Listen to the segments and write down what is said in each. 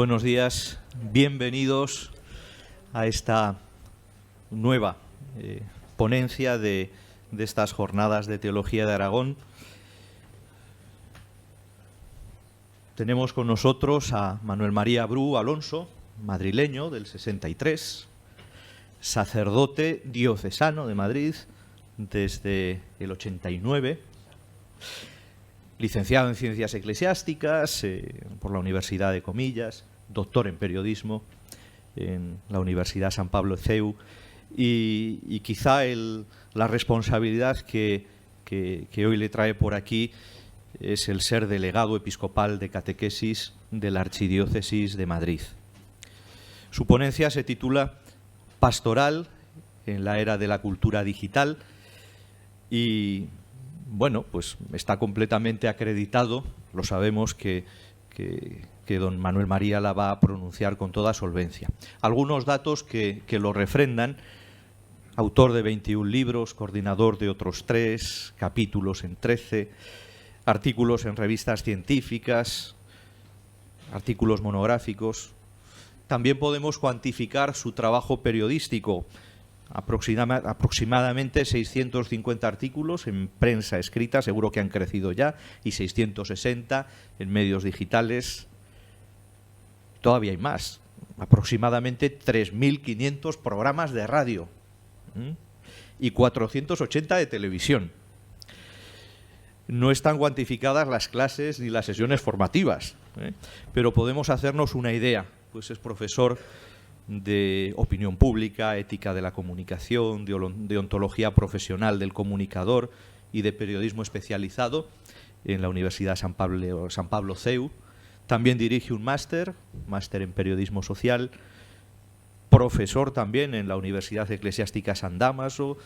Buenos días, bienvenidos a esta nueva ponencia de estas jornadas de Teología de Aragón. Tenemos con nosotros a Manuel María Bru Alonso, madrileño del 63, sacerdote diocesano de Madrid desde el 89, licenciado en Ciencias Eclesiásticas por la Universidad de Comillas, doctor en Periodismo en la Universidad San Pablo CEU y quizá la responsabilidad que hoy le trae por aquí es el ser delegado episcopal de catequesis de la Archidiócesis de Madrid. Su ponencia se titula Pastoral en la era de la cultura digital y, bueno, pues está completamente acreditado. Lo sabemos que don Manuel María la va a pronunciar con toda solvencia. Algunos datos que lo refrendan: autor de 21 libros, coordinador de otros 3, capítulos en 13, artículos en revistas científicas, artículos monográficos. También podemos cuantificar su trabajo periodístico: aproximadamente 650 artículos en prensa escrita, seguro que han crecido ya, y 660 en medios digitales. Todavía hay más, aproximadamente 3.500 programas de radio y 480 de televisión. No están cuantificadas las clases ni las sesiones formativas, pero podemos hacernos una idea. Pues es profesor de opinión pública, ética de la comunicación, de ontología profesional del comunicador y de periodismo especializado en la Universidad San Pablo CEU. También dirige un máster en periodismo social, profesor también en la Universidad Eclesiástica San Dámaso,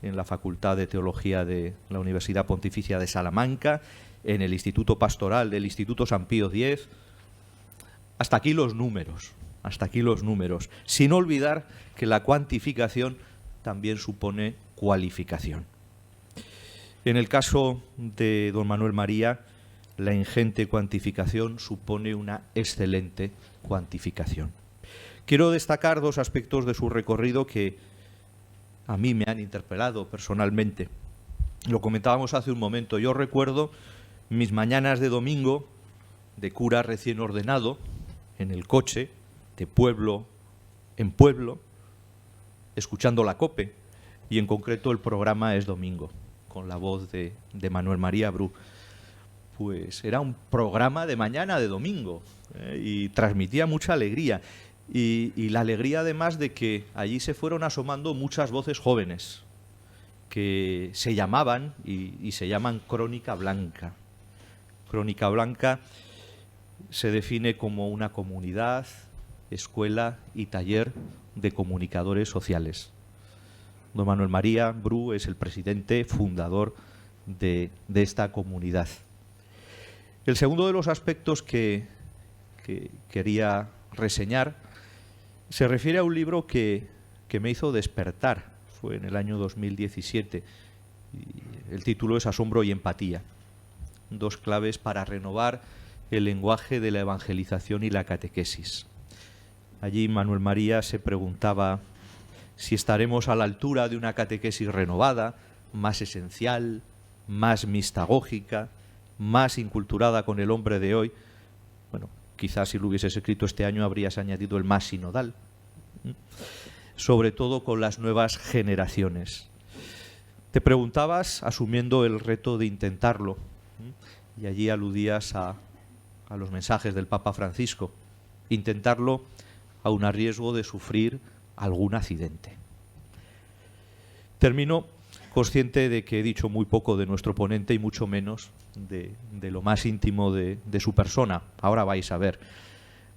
en la Facultad de Teología de la Universidad Pontificia de Salamanca, en el Instituto Pastoral del Instituto San Pío X. Hasta aquí los números, sin olvidar que la cuantificación también supone cualificación. En el caso de don Manuel María, la ingente cuantificación supone una excelente cuantificación. Quiero destacar 2 aspectos de su recorrido que a mí me han interpelado personalmente. Lo comentábamos hace un momento. Yo recuerdo mis mañanas de domingo de cura recién ordenado, en el coche, de pueblo en pueblo, escuchando la COPE, y en concreto el programa Es Domingo, con la voz de Manuel María Bru. Pues era un programa de mañana de domingo, y transmitía mucha alegría. Y la alegría además de que allí se fueron asomando muchas voces jóvenes que se llamaban y se llaman Crónica Blanca. Crónica Blanca se define como una comunidad, escuela y taller de comunicadores sociales. Don Manuel María Bru es el presidente fundador de esta comunidad. El segundo de los aspectos que quería reseñar se refiere a un libro que me hizo despertar. Fue en el año 2017. El título es Asombro y empatía. 2 claves para renovar el lenguaje de la evangelización y la catequesis. Allí Manuel María se preguntaba si estaremos a la altura de una catequesis renovada, más esencial, más mistagógica, más inculturada con el hombre de hoy. Bueno, quizás si lo hubieses escrito este año habrías añadido el más sinodal, sobre todo con las nuevas generaciones. Te preguntabas, asumiendo el reto de intentarlo, y allí aludías a los mensajes del Papa Francisco, intentarlo aun a riesgo de sufrir algún accidente. Termino consciente de que he dicho muy poco de nuestro ponente y mucho menos de lo más íntimo de su persona. Ahora vais a ver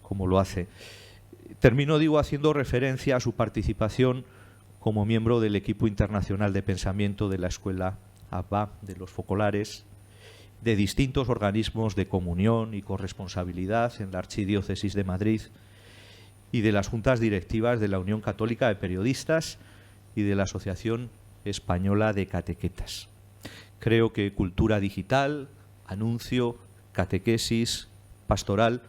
cómo lo hace. Termino, digo, haciendo referencia a su participación como miembro del equipo internacional de pensamiento de la Escuela Abba de los Focolares, de distintos organismos de comunión y corresponsabilidad en la Archidiócesis de Madrid y de las juntas directivas de la Unión Católica de Periodistas y de la Asociación Española de Catequetas. Creo que cultura digital, anuncio, catequesis, pastoral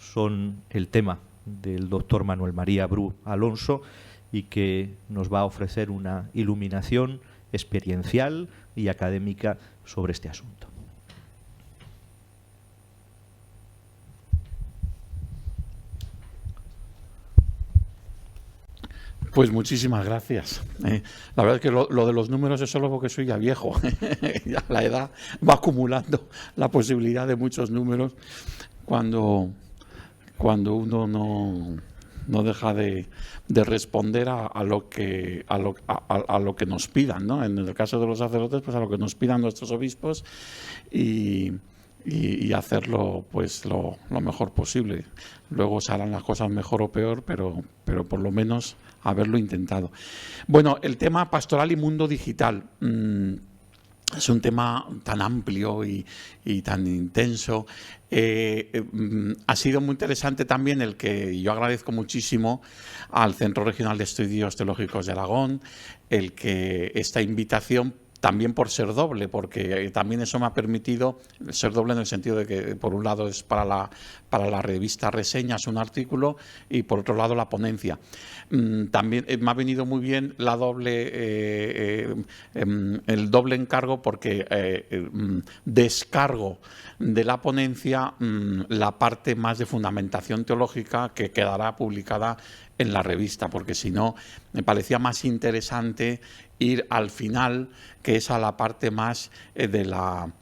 son el tema del doctor Manuel María Bru Alonso y que nos va a ofrecer una iluminación experiencial y académica sobre este asunto. Pues muchísimas gracias. La verdad es que lo de los números es solo porque soy ya viejo. Ya la edad va acumulando la posibilidad de muchos números cuando uno no deja de responder a lo que nos pidan, ¿no? En el caso de los sacerdotes, pues a lo que nos pidan nuestros obispos y hacerlo pues lo mejor posible. Luego se harán las cosas mejor o peor, pero por lo menos haberlo intentado. Bueno, el tema pastoral y mundo digital es un tema tan amplio y tan intenso. Ha sido muy interesante también el que yo agradezco muchísimo al Centro Regional de Estudios Teológicos de Aragón, el que esta invitación, también por ser doble, porque también eso me ha permitido ser doble en el sentido de que por un lado es para la revista Reseñas un artículo y por otro lado la ponencia. También me ha venido muy bien la el doble encargo porque descargo de la ponencia la parte más de fundamentación teológica que quedará publicada en la revista, porque si no me parecía más interesante ir al final, que es a la parte más de la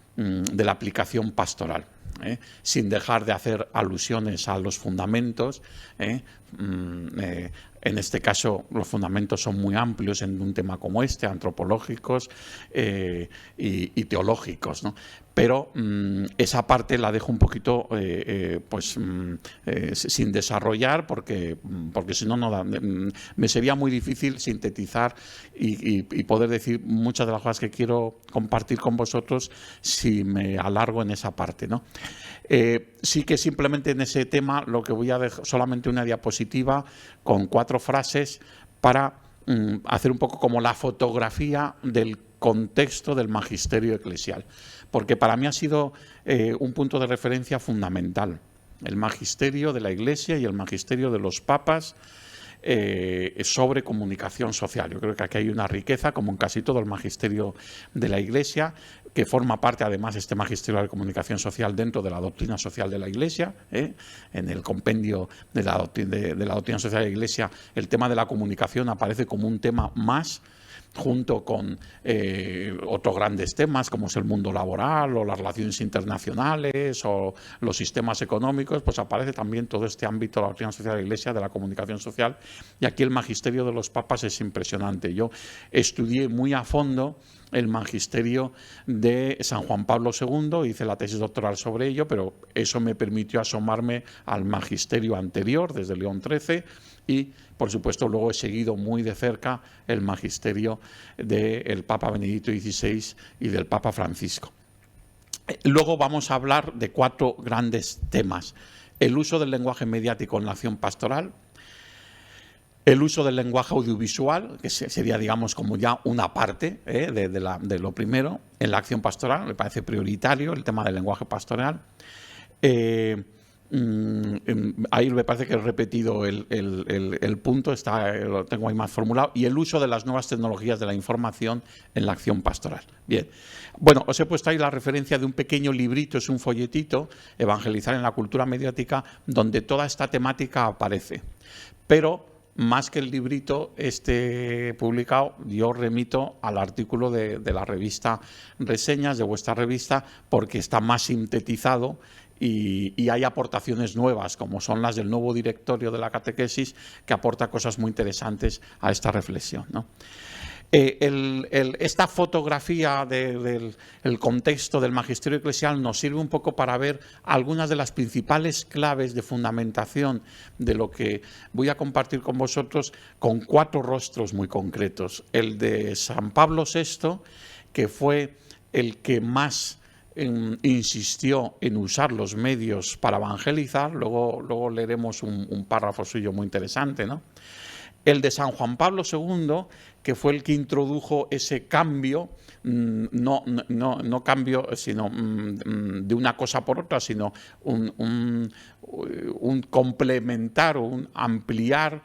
aplicación pastoral, sin dejar de hacer alusiones a los fundamentos. En este caso los fundamentos son muy amplios en un tema como este, antropológicos y teológicos, ¿no? Pero esa parte la dejo un poquito sin desarrollar porque si no, me sería muy difícil sintetizar y poder decir muchas de las cosas que quiero compartir con vosotros si me alargo en esa parte, ¿no? Sí que simplemente en ese tema lo que voy a dejar solamente una diapositiva con 4 frases para hacer un poco como la fotografía del contexto del magisterio eclesial, porque para mí ha sido un punto de referencia fundamental, el magisterio de la Iglesia y el magisterio de los papas sobre comunicación social. Yo creo que aquí hay una riqueza, como en casi todo el magisterio de la Iglesia, que forma parte además este magisterio de comunicación social dentro de la doctrina social de la Iglesia. En el compendio de la doctrina social de la Iglesia, el tema de la comunicación aparece como un tema más, junto con otros grandes temas como es el mundo laboral o las relaciones internacionales o los sistemas económicos, pues aparece también todo este ámbito de la doctrina social de la Iglesia, de la comunicación social, y aquí el magisterio de los papas es impresionante. Yo estudié muy a fondo el magisterio de San Juan Pablo II, hice la tesis doctoral sobre ello, pero eso me permitió asomarme al magisterio anterior, desde León XIII, y por supuesto luego he seguido muy de cerca el magisterio del Papa Benedicto XVI y del Papa Francisco. Luego vamos a hablar de 4 grandes temas: el uso del lenguaje mediático en la acción pastoral, el uso del lenguaje audiovisual, que sería, digamos, como ya una parte de lo primero en la acción pastoral. Me parece prioritario el tema del lenguaje pastoral. Ahí me parece que he repetido el punto, lo tengo ahí más formulado, y el uso de las nuevas tecnologías de la información en la acción pastoral. Bien, bueno, os he puesto ahí la referencia de un pequeño librito, es un folletito, Evangelizar en la cultura mediática, donde toda esta temática aparece, pero más que el librito publicado, yo remito al artículo de la revista Reseñas, de vuestra revista, porque está más sintetizado y hay aportaciones nuevas, como son las del nuevo directorio de la catequesis, que aporta cosas muy interesantes a esta reflexión, ¿no? Esta fotografía del contexto del magisterio eclesial nos sirve un poco para ver algunas de las principales claves de fundamentación de lo que voy a compartir con vosotros, con 4 rostros muy concretos. El de San Pablo VI, que fue el que más insistió en usar los medios para evangelizar. Luego leeremos un párrafo suyo muy interesante, ¿no? El de San Juan Pablo II, que fue el que introdujo ese cambio, no cambio, sino de una cosa por otra, sino un complementar o un ampliar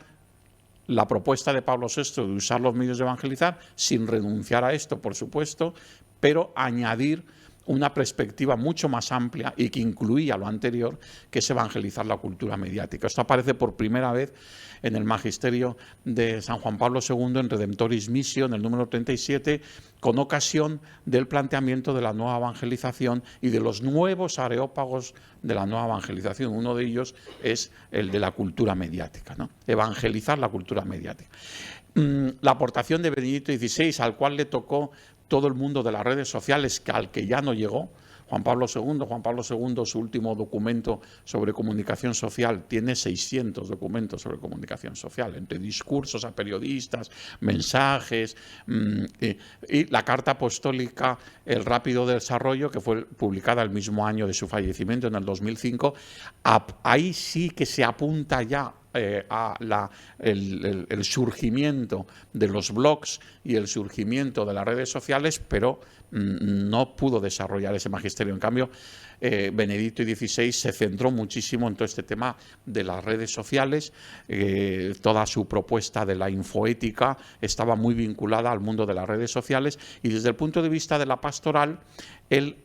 la propuesta de Pablo VI de usar los medios de evangelizar, sin renunciar a esto, por supuesto, pero añadir una perspectiva mucho más amplia y que incluía lo anterior, que es evangelizar la cultura mediática. Esto aparece por primera vez en el magisterio de San Juan Pablo II, en Redemptoris Missio, en el número 37, con ocasión del planteamiento de la nueva evangelización y de los nuevos areópagos de la nueva evangelización. Uno de ellos es el de la cultura mediática, ¿no? Evangelizar la cultura mediática. La aportación de Benedicto XVI, al cual le tocó todo el mundo de las redes sociales, al que ya no llegó. Juan Pablo II, su último documento sobre comunicación social, tiene 600 documentos sobre comunicación social, entre discursos a periodistas, mensajes, y la carta apostólica El rápido desarrollo, que fue publicada el mismo año de su fallecimiento, en el 2005, ahí sí que se apunta ya el surgimiento de los blogs y el surgimiento de las redes sociales, pero no pudo desarrollar ese magisterio. En cambio, Benedicto XVI se centró muchísimo en todo este tema de las redes sociales. Toda su propuesta de la infoética estaba muy vinculada al mundo de las redes sociales, y desde el punto de vista de la pastoral, él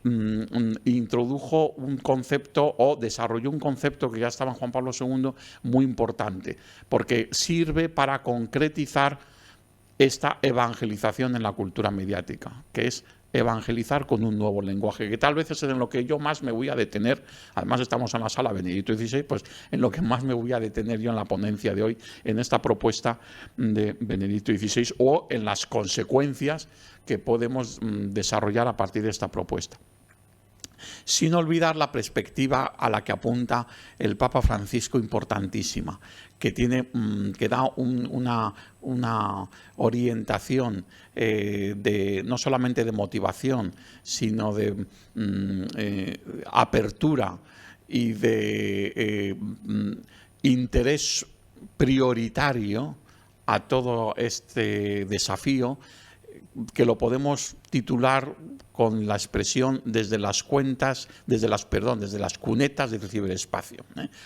introdujo un concepto, o desarrolló un concepto que ya estaba en Juan Pablo II, muy importante, porque sirve para concretizar esta evangelización en la cultura mediática, que es evangelizar con un nuevo lenguaje, que tal vez es en lo que yo más me voy a detener. Además, estamos en la sala Benedicto XVI, pues en lo que más me voy a detener yo en la ponencia de hoy, en esta propuesta de Benedicto XVI, o en las consecuencias que podemos desarrollar a partir de esta propuesta. Sin olvidar la perspectiva a la que apunta el Papa Francisco, importantísima, que da una orientación no solamente de motivación, sino de apertura y de interés prioritario a todo este desafío, que lo podemos titular con la expresión desde las cunetas del ciberespacio.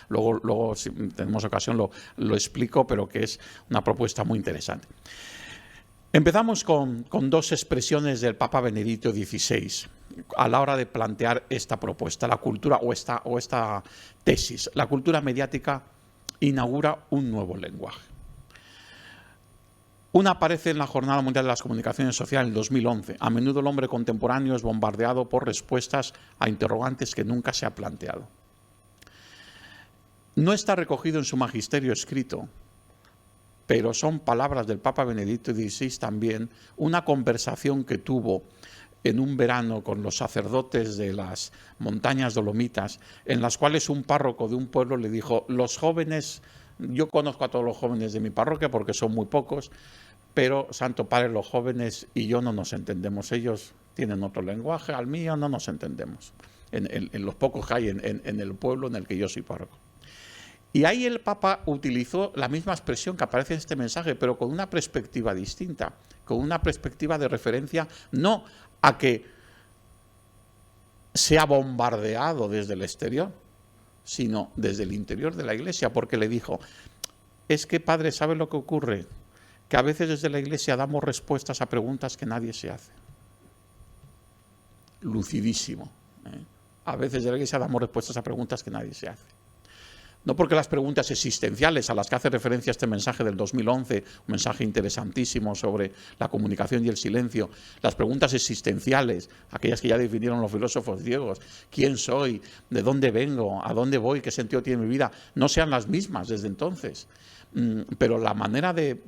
Luego, si tenemos ocasión, lo explico, pero que es una propuesta muy interesante. Empezamos con dos expresiones del Papa Benedicto XVI a la hora de plantear esta propuesta, la cultura o esta tesis. La cultura mediática inaugura un nuevo lenguaje. Una aparece en la Jornada Mundial de las Comunicaciones Sociales en el 2011. A menudo el hombre contemporáneo es bombardeado por respuestas a interrogantes que nunca se ha planteado. No está recogido en su magisterio escrito, pero son palabras del Papa Benedicto XVI también, una conversación que tuvo en un verano con los sacerdotes de las montañas dolomitas, en las cuales un párroco de un pueblo le dijo: los jóvenes, yo conozco a todos los jóvenes de mi parroquia porque son muy pocos, pero Santo Padre, los jóvenes y yo no nos entendemos. Ellos tienen otro lenguaje, al mío no nos entendemos, en los pocos que hay en el pueblo en el que yo soy párroco. Y ahí el Papa utilizó la misma expresión que aparece en este mensaje, pero con una perspectiva distinta, con una perspectiva de referencia no a que sea bombardeado desde el exterior, sino desde el interior de la Iglesia, porque le dijo: es que, Padre, ¿sabe lo que ocurre? Que a veces desde la Iglesia damos respuestas a preguntas que nadie se hace. Lucidísimo. A veces desde la Iglesia damos respuestas a preguntas que nadie se hace. No porque las preguntas existenciales a las que hace referencia este mensaje del 2011, un mensaje interesantísimo sobre la comunicación y el silencio, las preguntas existenciales, aquellas que ya definieron los filósofos griegos: ¿quién soy? ¿De dónde vengo? ¿A dónde voy? ¿Qué sentido tiene mi vida? No sean las mismas desde entonces. Pero la manera de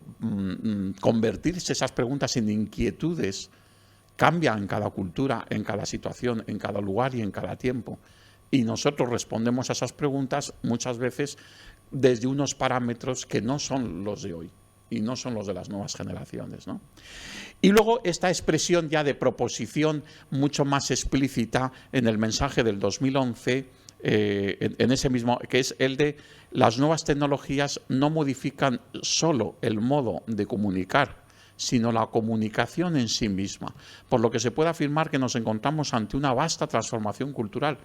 convertirse esas preguntas en inquietudes cambia en cada cultura, en cada situación, en cada lugar y en cada tiempo. Y nosotros respondemos a esas preguntas muchas veces desde unos parámetros que no son los de hoy y no son los de las nuevas generaciones, ¿no? Y luego esta expresión ya de proposición mucho más explícita en el mensaje del 2011, en ese mismo, que es el de las nuevas tecnologías no modifican solo el modo de comunicar, sino la comunicación en sí misma, por lo que se puede afirmar que nos encontramos ante una vasta transformación cultural.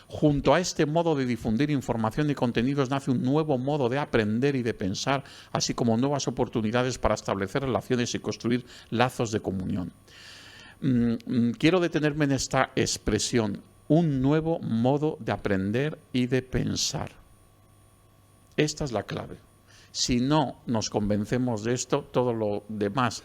Junto a este modo de difundir información y contenidos nace un nuevo modo de aprender y de pensar, así como nuevas oportunidades para establecer relaciones y construir lazos de comunión. Quiero detenerme en esta expresión, un nuevo modo de aprender y de pensar. Esta es la clave. Si no nos convencemos de esto, todo lo demás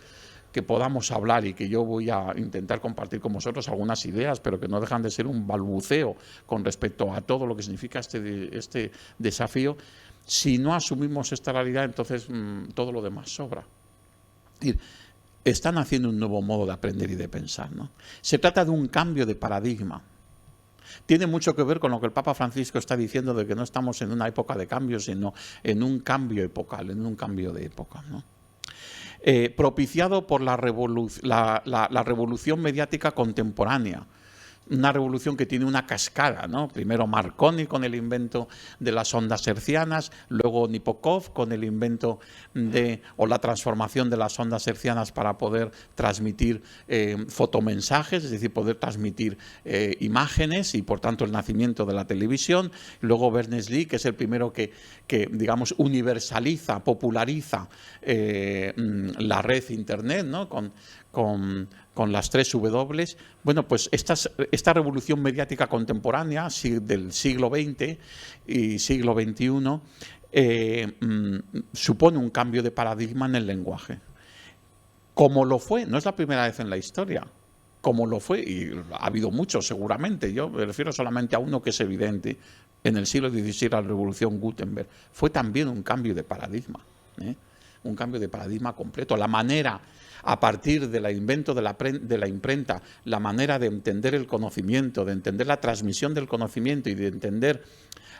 que podamos hablar y que yo voy a intentar compartir con vosotros algunas ideas, pero que no dejan de ser un balbuceo con respecto a todo lo que significa este desafío, si no asumimos esta realidad, entonces todo lo demás sobra. Están haciendo un nuevo modo de aprender y de pensar, ¿no? Se trata de un cambio de paradigma. Tiene mucho que ver con lo que el Papa Francisco está diciendo de que no estamos en una época de cambio, sino en un cambio epocal, en un cambio de época, ¿no? Propiciado por la revolución mediática contemporánea, una revolución que tiene una cascada, ¿no? Primero Marconi con el invento de las ondas hertzianas, luego Nipkow con el invento o la transformación de las ondas hertzianas para poder transmitir fotomensajes, es decir, poder transmitir imágenes y por tanto el nacimiento de la televisión. Luego Berners-Lee, que es el primero que digamos universaliza, populariza la red internet, ¿no? Con las 3 W. Bueno, pues esta revolución mediática contemporánea del siglo XX y siglo XXI supone un cambio de paradigma en el lenguaje. Como lo fue, no es la primera vez en la historia, como lo fue, y ha habido muchos seguramente, yo me refiero solamente a uno que es evidente, en el siglo XVI la revolución Gutenberg, fue también un cambio de paradigma, un cambio de paradigma completo. La manera, a partir del invento de la imprenta, la manera de entender el conocimiento, de entender la transmisión del conocimiento y de entender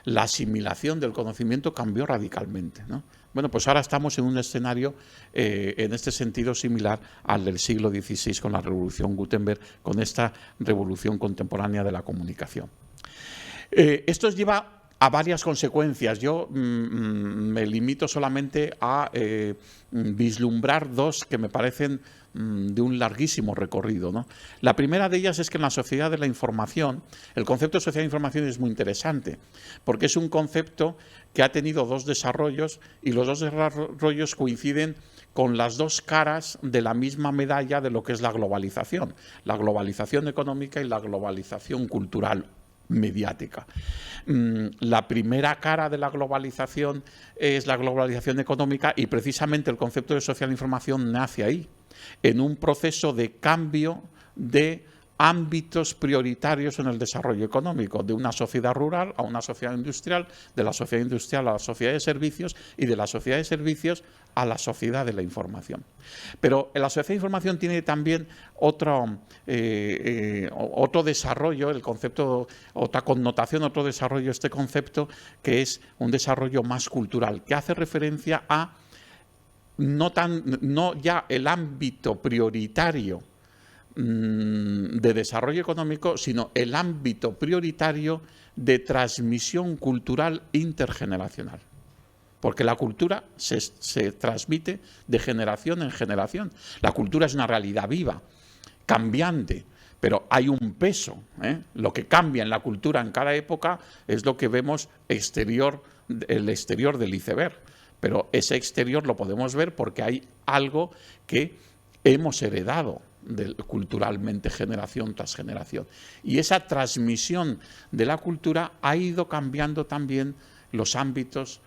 la asimilación del conocimiento cambió radicalmente, ¿no? Bueno, pues ahora estamos en un escenario en este sentido similar al del siglo XVI con la revolución Gutenberg, con esta revolución contemporánea de la comunicación. Esto lleva a varias consecuencias. Yo me limito solamente a vislumbrar 2 que me parecen de un larguísimo recorrido, ¿no? La primera de ellas es que en la sociedad de la información, el concepto de sociedad de información es muy interesante, porque es un concepto que ha tenido 2 desarrollos y los 2 desarrollos coinciden con las 2 caras de la misma medalla de lo que es la globalización económica y la globalización cultural mediática. La primera cara de la globalización es la globalización económica y precisamente el concepto de social información nace ahí, en un proceso de cambio de ámbitos prioritarios en el desarrollo económico, de una sociedad rural a una sociedad industrial, de la sociedad industrial a la sociedad de servicios y de la sociedad de servicios a la sociedad de la información. Pero la sociedad de información tiene también otro desarrollo, el concepto, otra connotación, otro desarrollo, este concepto que es un desarrollo más cultural, que hace referencia a no ya el ámbito prioritario de desarrollo económico, sino el ámbito prioritario de transmisión cultural intergeneracional. Porque la cultura se transmite de generación en generación. La cultura es una realidad viva, cambiante, pero hay un peso, ¿eh? Lo que cambia en la cultura en cada época es lo que vemos el exterior del iceberg. Pero ese exterior lo podemos ver porque hay algo que hemos heredado culturalmente generación tras generación. Y esa transmisión de la cultura ha ido cambiando también los ámbitos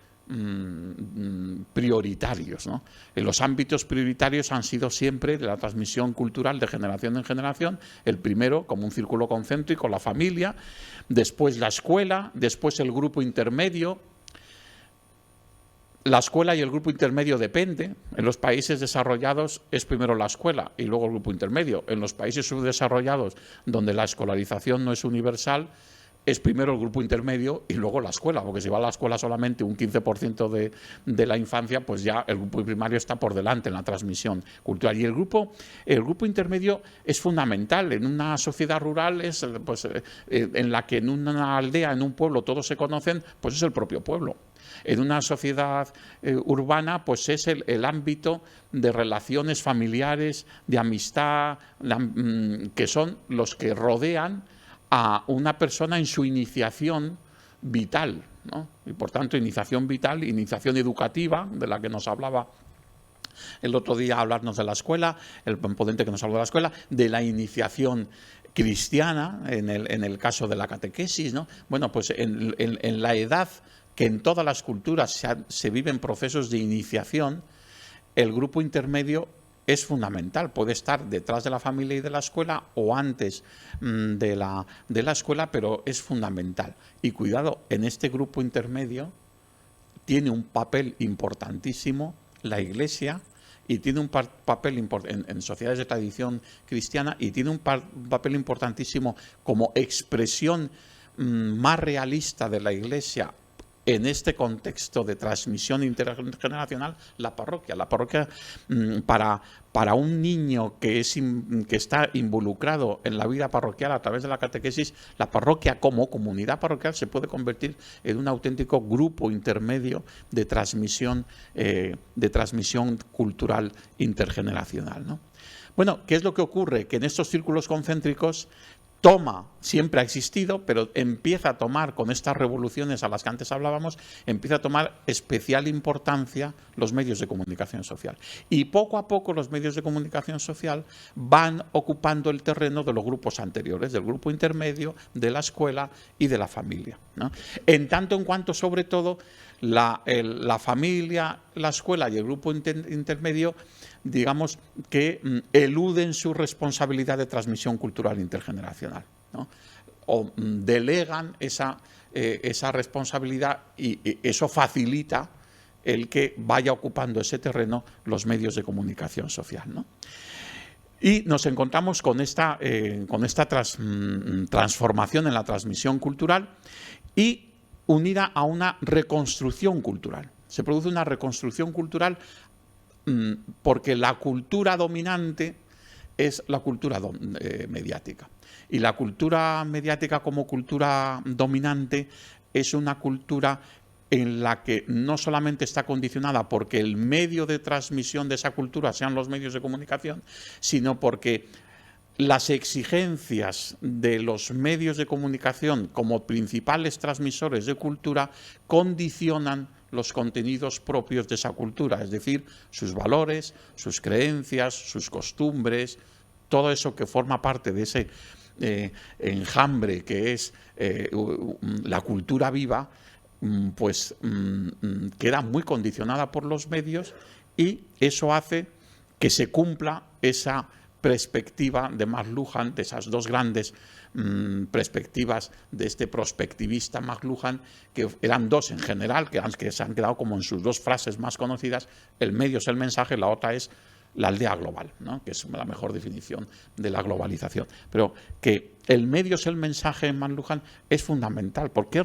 prioritarios, ¿no? Los ámbitos prioritarios han sido siempre de la transmisión cultural de generación en generación, el primero como un círculo concéntrico, la familia, después la escuela, después el grupo intermedio. La escuela y el grupo intermedio depende. En los países desarrollados es primero la escuela y luego el grupo intermedio. En los países subdesarrollados, donde la escolarización no es universal, es primero el grupo intermedio y luego la escuela, porque si va a la escuela solamente un 15% de la infancia, pues ya el grupo primario está por delante en la transmisión cultural. Y el grupo intermedio es fundamental. En una sociedad rural, en la que en una aldea, en un pueblo, todos se conocen, pues es el propio pueblo. En una sociedad urbana, pues es el ámbito de relaciones familiares, de amistad, que son los que rodean a una persona en su iniciación vital, ¿no? Y por tanto, iniciación vital, iniciación educativa, de la que nos hablaba el otro día, hablarnos de la escuela, el ponente que nos habló de la escuela, de la iniciación cristiana, en el caso de la catequesis, ¿no? Bueno, pues en la edad que en todas las culturas se viven procesos de iniciación, el grupo intermedio es fundamental. Puede estar detrás de la familia y de la escuela o antes de la escuela, pero es fundamental. Y cuidado, en este grupo intermedio tiene un papel importantísimo la Iglesia, y tiene un papel en sociedades de tradición cristiana, y tiene un papel importantísimo como expresión más realista de la Iglesia en este contexto de transmisión intergeneracional, la parroquia. La parroquia, para un niño que está involucrado en la vida parroquial a través de la catequesis, la parroquia como comunidad parroquial se puede convertir en un auténtico grupo intermedio de transmisión cultural intergeneracional, ¿no? Bueno, ¿qué es lo que ocurre? Que en estos círculos concéntricos siempre ha existido, pero empieza a tomar, con estas revoluciones a las que antes hablábamos, empieza a tomar especial importancia los medios de comunicación social. Y poco a poco los medios de comunicación social van ocupando el terreno de los grupos anteriores, del grupo intermedio, de la escuela y de la familia, ¿no? En tanto en cuanto, sobre todo, la familia, la escuela y el grupo intermedio, digamos que eluden su responsabilidad de transmisión cultural intergeneracional, ¿no? O delegan esa responsabilidad, y eso facilita el que vaya ocupando ese terreno los medios de comunicación social, ¿no? Y nos encontramos con esta transformación en la transmisión cultural, y unida a una reconstrucción cultural. Se produce una reconstrucción cultural porque la cultura dominante es la cultura mediática. Y la cultura mediática como cultura dominante es una cultura en la que no solamente está condicionada porque el medio de transmisión de esa cultura sean los medios de comunicación, sino porque las exigencias de los medios de comunicación como principales transmisores de cultura condicionan los contenidos propios de esa cultura, es decir, sus valores, sus creencias, sus costumbres, todo eso que forma parte de ese enjambre que es la cultura viva, pues queda muy condicionada por los medios, y eso hace que se cumpla esa perspectiva de McLuhan, de esas dos grandes perspectivas de este prospectivista McLuhan, que eran dos en general, que se han quedado como en sus dos frases más conocidas: el medio es el mensaje, la otra es la aldea global, ¿no? Que es la mejor definición de la globalización. Pero que el medio es el mensaje en McLuhan es fundamental, porque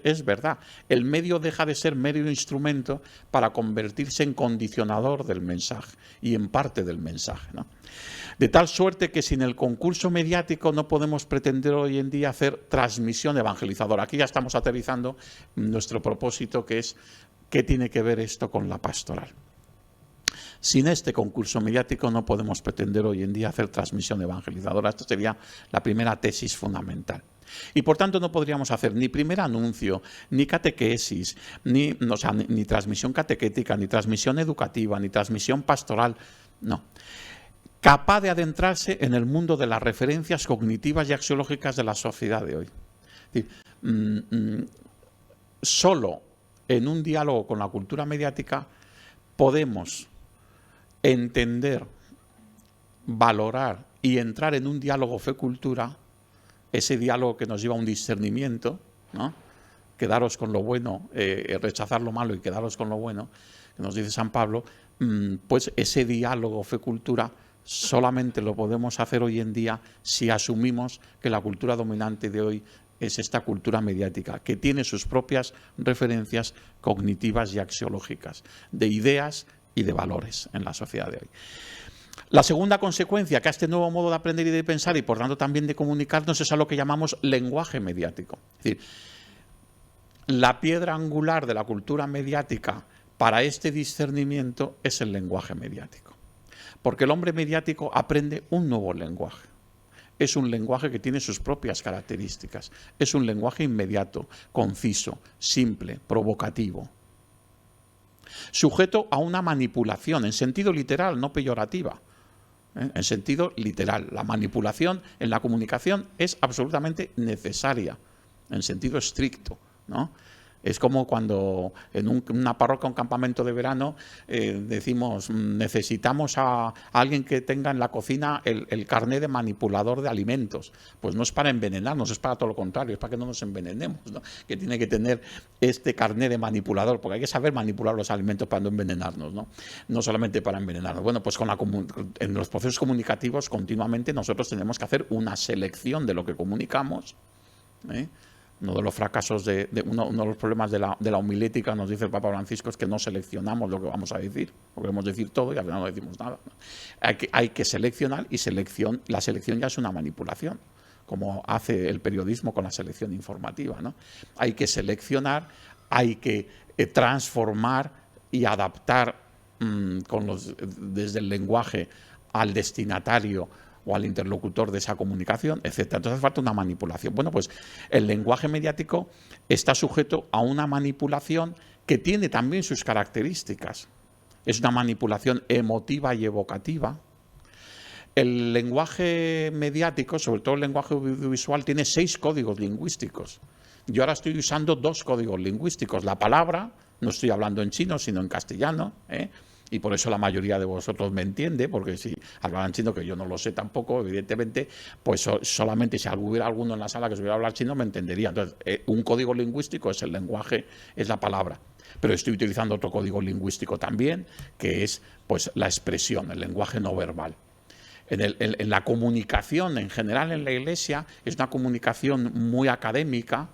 es verdad. El medio deja de ser mero instrumento para convertirse en condicionador del mensaje y en parte del mensaje, ¿no? De tal suerte que sin el concurso mediático no podemos pretender hoy en día hacer transmisión evangelizadora. Aquí ya estamos aterrizando nuestro propósito, que es ¿qué tiene que ver esto con la pastoral? Sin este concurso mediático no podemos pretender hoy en día hacer transmisión evangelizadora. Esta sería la primera tesis fundamental. Y por tanto no podríamos hacer ni primer anuncio, ni catequesis, ni transmisión catequética, ni transmisión educativa, ni transmisión pastoral, no, capaz de adentrarse en el mundo de las referencias cognitivas y axiológicas de la sociedad de hoy. Es decir, solo en un diálogo con la cultura mediática podemos entender, valorar y entrar en un diálogo fe-cultura, ese diálogo que nos lleva a un discernimiento, ¿no? Quedaros con lo bueno, rechazar lo malo y quedaros con lo bueno, que nos dice San Pablo. Pues ese diálogo fe-cultura solamente lo podemos hacer hoy en día si asumimos que la cultura dominante de hoy es esta cultura mediática, que tiene sus propias referencias cognitivas y axiológicas, de ideas y de valores en la sociedad de hoy. La segunda consecuencia que a este nuevo modo de aprender y de pensar, y por tanto también de comunicarnos, es a lo que llamamos lenguaje mediático. Es decir, la piedra angular de la cultura mediática para este discernimiento es el lenguaje mediático. Porque el hombre mediático aprende un nuevo lenguaje. Es un lenguaje que tiene sus propias características. Es un lenguaje inmediato, conciso, simple, provocativo. Sujeto a una manipulación, en sentido literal, no peyorativa. En sentido literal. La manipulación en la comunicación es absolutamente necesaria, en sentido estricto, ¿no? Es como cuando en una parroquia, un campamento de verano, decimos, necesitamos a alguien que tenga en la cocina el carné de manipulador de alimentos. Pues no es para envenenarnos, es para todo lo contrario, es para que no nos envenenemos, ¿no? Que tiene que tener este carné de manipulador, porque hay que saber manipular los alimentos para no envenenarnos, ¿no? No solamente para envenenarnos. Bueno, pues en los procesos comunicativos continuamente nosotros tenemos que hacer una selección de lo que comunicamos, ¿eh? Uno de los fracasos, uno de los problemas de la homilética, nos dice el Papa Francisco, es que no seleccionamos lo que vamos a decir. Lo queremos decir todo y al final no decimos nada. Hay que seleccionar, y la selección ya es una manipulación, como hace el periodismo con la selección informativa, ¿no? Hay que seleccionar, hay que transformar y adaptar desde el lenguaje al destinatario o al interlocutor de esa comunicación, etc. Entonces hace falta una manipulación. Bueno, pues el lenguaje mediático está sujeto a una manipulación que tiene también sus características. Es una manipulación emotiva y evocativa. El lenguaje mediático, sobre todo el lenguaje audiovisual, tiene 6 códigos lingüísticos. Yo ahora estoy usando 2 códigos lingüísticos. La palabra, no estoy hablando en chino, sino en castellano, y por eso la mayoría de vosotros me entiende, porque si hablaran chino, que yo no lo sé tampoco, evidentemente, pues solamente si hubiera alguno en la sala que supiera hablar chino, me entendería. Entonces, un código lingüístico es el lenguaje, es la palabra. Pero estoy utilizando otro código lingüístico también, que es pues la expresión, el lenguaje no verbal. En la comunicación, en general en la Iglesia, es una comunicación muy académica,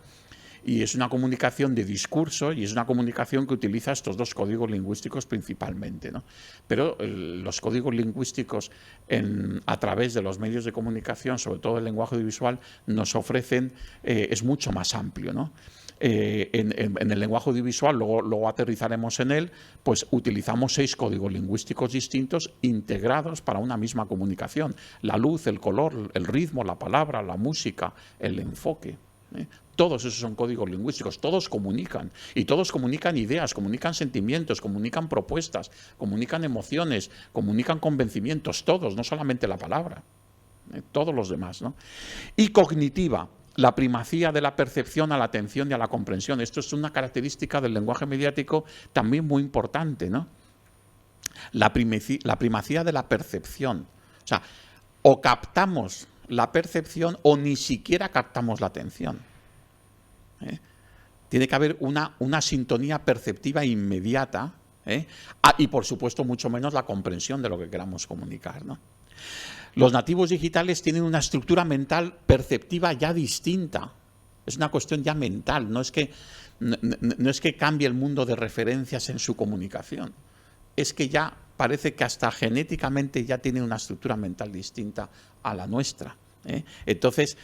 y es una comunicación de discurso, y es una comunicación que utiliza estos 2 códigos lingüísticos principalmente, ¿no? Pero los códigos lingüísticos a través de los medios de comunicación, sobre todo el lenguaje audiovisual, nos ofrecen, es mucho más amplio, ¿no? En el lenguaje audiovisual, luego aterrizaremos en él, pues utilizamos 6 códigos lingüísticos distintos integrados para una misma comunicación. La luz, el color, el ritmo, la palabra, la música, el enfoque. Todos esos son códigos lingüísticos, todos comunican, y todos comunican ideas, comunican sentimientos, comunican propuestas, comunican emociones, comunican convencimientos, todos, no solamente la palabra, todos los demás, ¿no? Y cognitiva, la primacía de la percepción a la atención y a la comprensión. Esto es una característica del lenguaje mediático también muy importante, ¿no? La primacía de la percepción. O sea, o captamos la percepción o ni siquiera captamos la atención. Tiene que haber una sintonía perceptiva inmediata, y por supuesto mucho menos la comprensión de lo que queramos comunicar, ¿no? Los nativos digitales tienen una estructura mental perceptiva ya distinta. Es una cuestión ya mental, no es que cambie el mundo de referencias en su comunicación. Es que ya parece que hasta genéticamente ya tiene una estructura mental distinta a la nuestra. Entonces,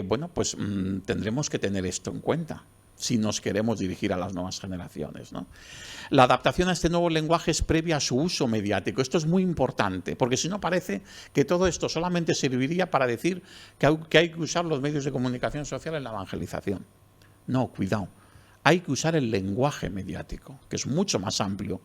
bueno, pues tendremos que tener esto en cuenta si nos queremos dirigir a las nuevas generaciones, ¿no? La adaptación a este nuevo lenguaje es previa a su uso mediático. Esto es muy importante, porque si no parece que todo esto solamente serviría para decir que hay que usar los medios de comunicación social en la evangelización. No, cuidado. Hay que usar el lenguaje mediático, que es mucho más amplio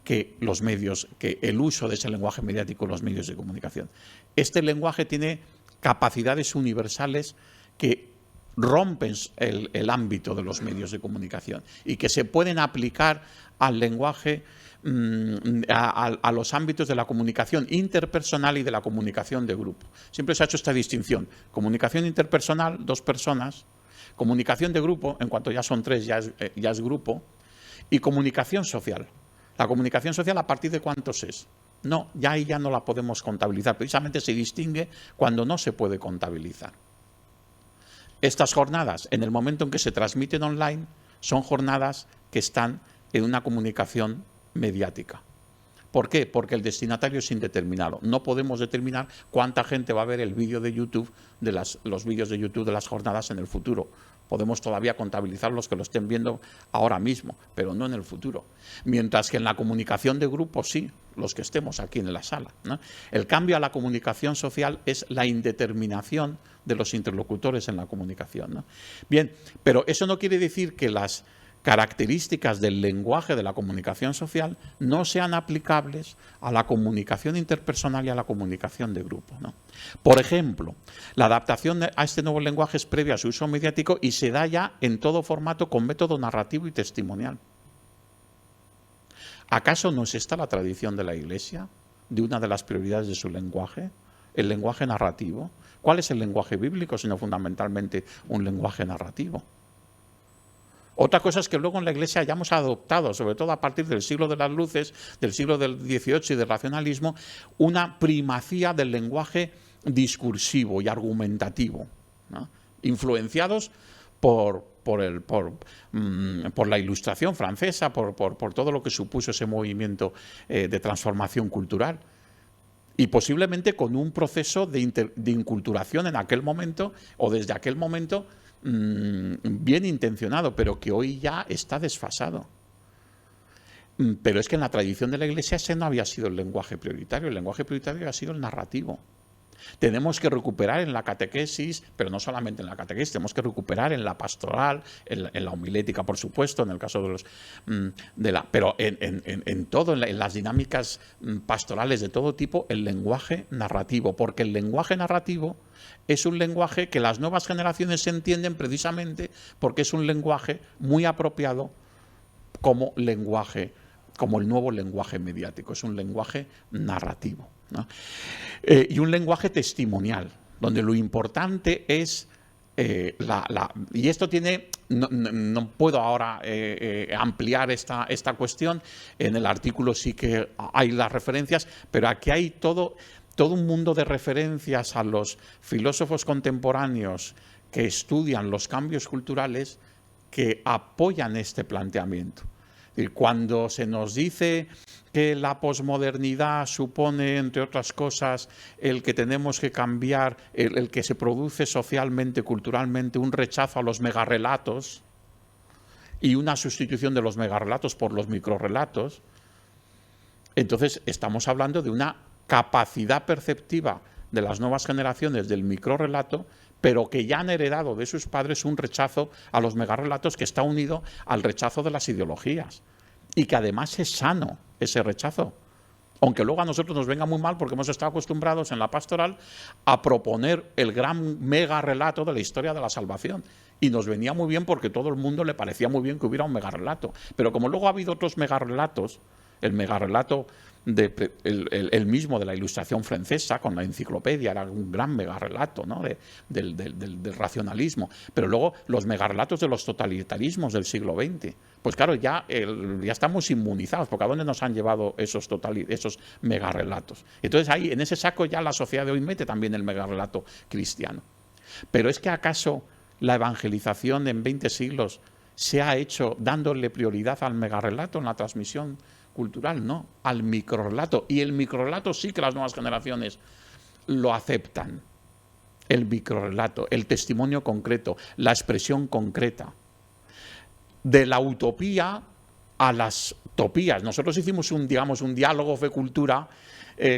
que los medios, que el uso de ese lenguaje mediático en los medios de comunicación. Este lenguaje tiene capacidades universales que rompen el ámbito de los medios de comunicación y que se pueden aplicar al lenguaje, a los ámbitos de la comunicación interpersonal y de la comunicación de grupo. Siempre se ha hecho esta distinción. Comunicación interpersonal, 2 personas. Comunicación de grupo, en cuanto ya son 3, ya es grupo. Y comunicación social. La comunicación social, ¿a partir de cuántos es? No, ya ahí ya no la podemos contabilizar. Precisamente se distingue cuando no se puede contabilizar. Estas jornadas, en el momento en que se transmiten online, son jornadas que están en una comunicación mediática. ¿Por qué? Porque el destinatario es indeterminado. No podemos determinar cuánta gente va a ver el vídeo de YouTube, los vídeos de YouTube de las jornadas en el futuro. Podemos todavía contabilizar los que lo estén viendo ahora mismo, pero no en el futuro. Mientras que en la comunicación de grupo sí, los que estemos aquí en la sala, ¿no? El cambio a la comunicación social es la indeterminación de los interlocutores en la comunicación, ¿no? Bien, pero eso no quiere decir que las características del lenguaje de la comunicación social no sean aplicables a la comunicación interpersonal y a la comunicación de grupo, ¿no? Por ejemplo, la adaptación a este nuevo lenguaje es previa a su uso mediático y se da ya en todo formato con método narrativo y testimonial. ¿Acaso no es esta la tradición de la Iglesia, de una de las prioridades de su lenguaje? El lenguaje narrativo. ¿Cuál es el lenguaje bíblico, sino fundamentalmente un lenguaje narrativo? Otra cosa es que luego en la Iglesia hayamos adoptado, sobre todo a partir del siglo de las luces, del siglo del XVIII y del racionalismo, una primacía del lenguaje discursivo y argumentativo, ¿no? Influenciados por la Ilustración francesa, por todo lo que supuso ese movimiento de transformación cultural. Y posiblemente con un proceso de inculturación en aquel momento, o desde aquel momento, bien intencionado, pero que hoy ya está desfasado. Pero es que en la tradición de la Iglesia ese no había sido el lenguaje prioritario. El lenguaje prioritario ha sido el narrativo. Tenemos que recuperar en la catequesis, pero no solamente en la catequesis, tenemos que recuperar en la pastoral, en la homilética, por supuesto, en el caso de los pero en todo, en las dinámicas pastorales de todo tipo, el lenguaje narrativo, porque el lenguaje narrativo es un lenguaje que las nuevas generaciones entienden precisamente porque es un lenguaje muy apropiado como lenguaje, como el nuevo lenguaje mediático, es un lenguaje narrativo, ¿no? Y un lenguaje testimonial, donde lo importante es y esto tiene, no puedo ahora ampliar esta cuestión, en el artículo sí que hay las referencias, pero aquí hay todo un mundo de referencias a los filósofos contemporáneos que estudian los cambios culturales que apoyan este planteamiento. Cuando se nos dice que la posmodernidad supone, entre otras cosas, el que tenemos que cambiar, el que se produce socialmente, culturalmente, un rechazo a los megarrelatos y una sustitución de los megarrelatos por los microrrelatos, entonces estamos hablando de una capacidad perceptiva de las nuevas generaciones del microrrelato, pero que ya han heredado de sus padres un rechazo a los megarrelatos que está unido al rechazo de las ideologías y que además es sano ese rechazo, aunque luego a nosotros nos venga muy mal porque hemos estado acostumbrados en la pastoral a proponer el gran megarrelato de la historia de la salvación y nos venía muy bien porque todo el mundo le parecía muy bien que hubiera un megarrelato, pero como luego ha habido otros megarrelatos, el megarrelato el mismo de la Ilustración francesa con la enciclopedia era un gran megarrelato, ¿no? del racionalismo, pero luego los megarrelatos de los totalitarismos del siglo XX, pues claro, ya estamos inmunizados, porque ¿a dónde nos han llevado esos megarrelatos? Entonces ahí en ese saco ya la sociedad de hoy mete también el megarrelato cristiano. Pero es que ¿acaso la evangelización en 20 siglos se ha hecho dándole prioridad al megarrelato en la transmisión cultural? No, al microrrelato. Y el microrrelato sí que las nuevas generaciones lo aceptan. El microrrelato, el testimonio concreto, la expresión concreta. De la utopía a las topías. Nosotros hicimos un diálogo fe cultura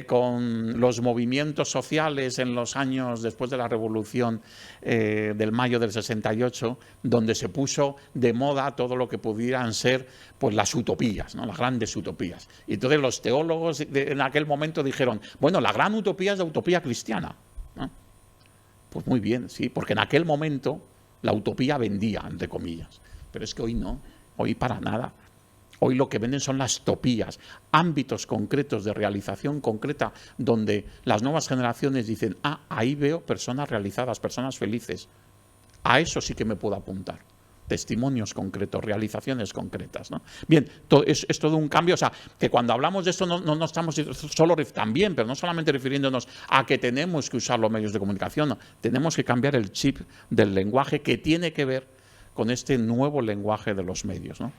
con los movimientos sociales en los años después de la Revolución del mayo del 68, donde se puso de moda todo lo que pudieran ser pues las utopías, ¿no? Las grandes utopías. Y entonces los teólogos en aquel momento dijeron, bueno, la gran utopía es la utopía cristiana, ¿no? Pues muy bien, sí, porque en aquel momento la utopía vendía, entre comillas. Pero es que hoy no, hoy para nada. Hoy lo que venden son las topías, ámbitos concretos de realización concreta, donde las nuevas generaciones dicen, ahí veo personas realizadas, personas felices. A eso sí que me puedo apuntar. testimonios concretos, realizaciones concretas, ¿no? Bien, es todo un cambio, o sea, que cuando hablamos de esto no estamos solo también, pero no solamente refiriéndonos a que tenemos que usar los medios de comunicación, no, tenemos que cambiar el chip del lenguaje que tiene que ver con este nuevo lenguaje de los medios, ¿no?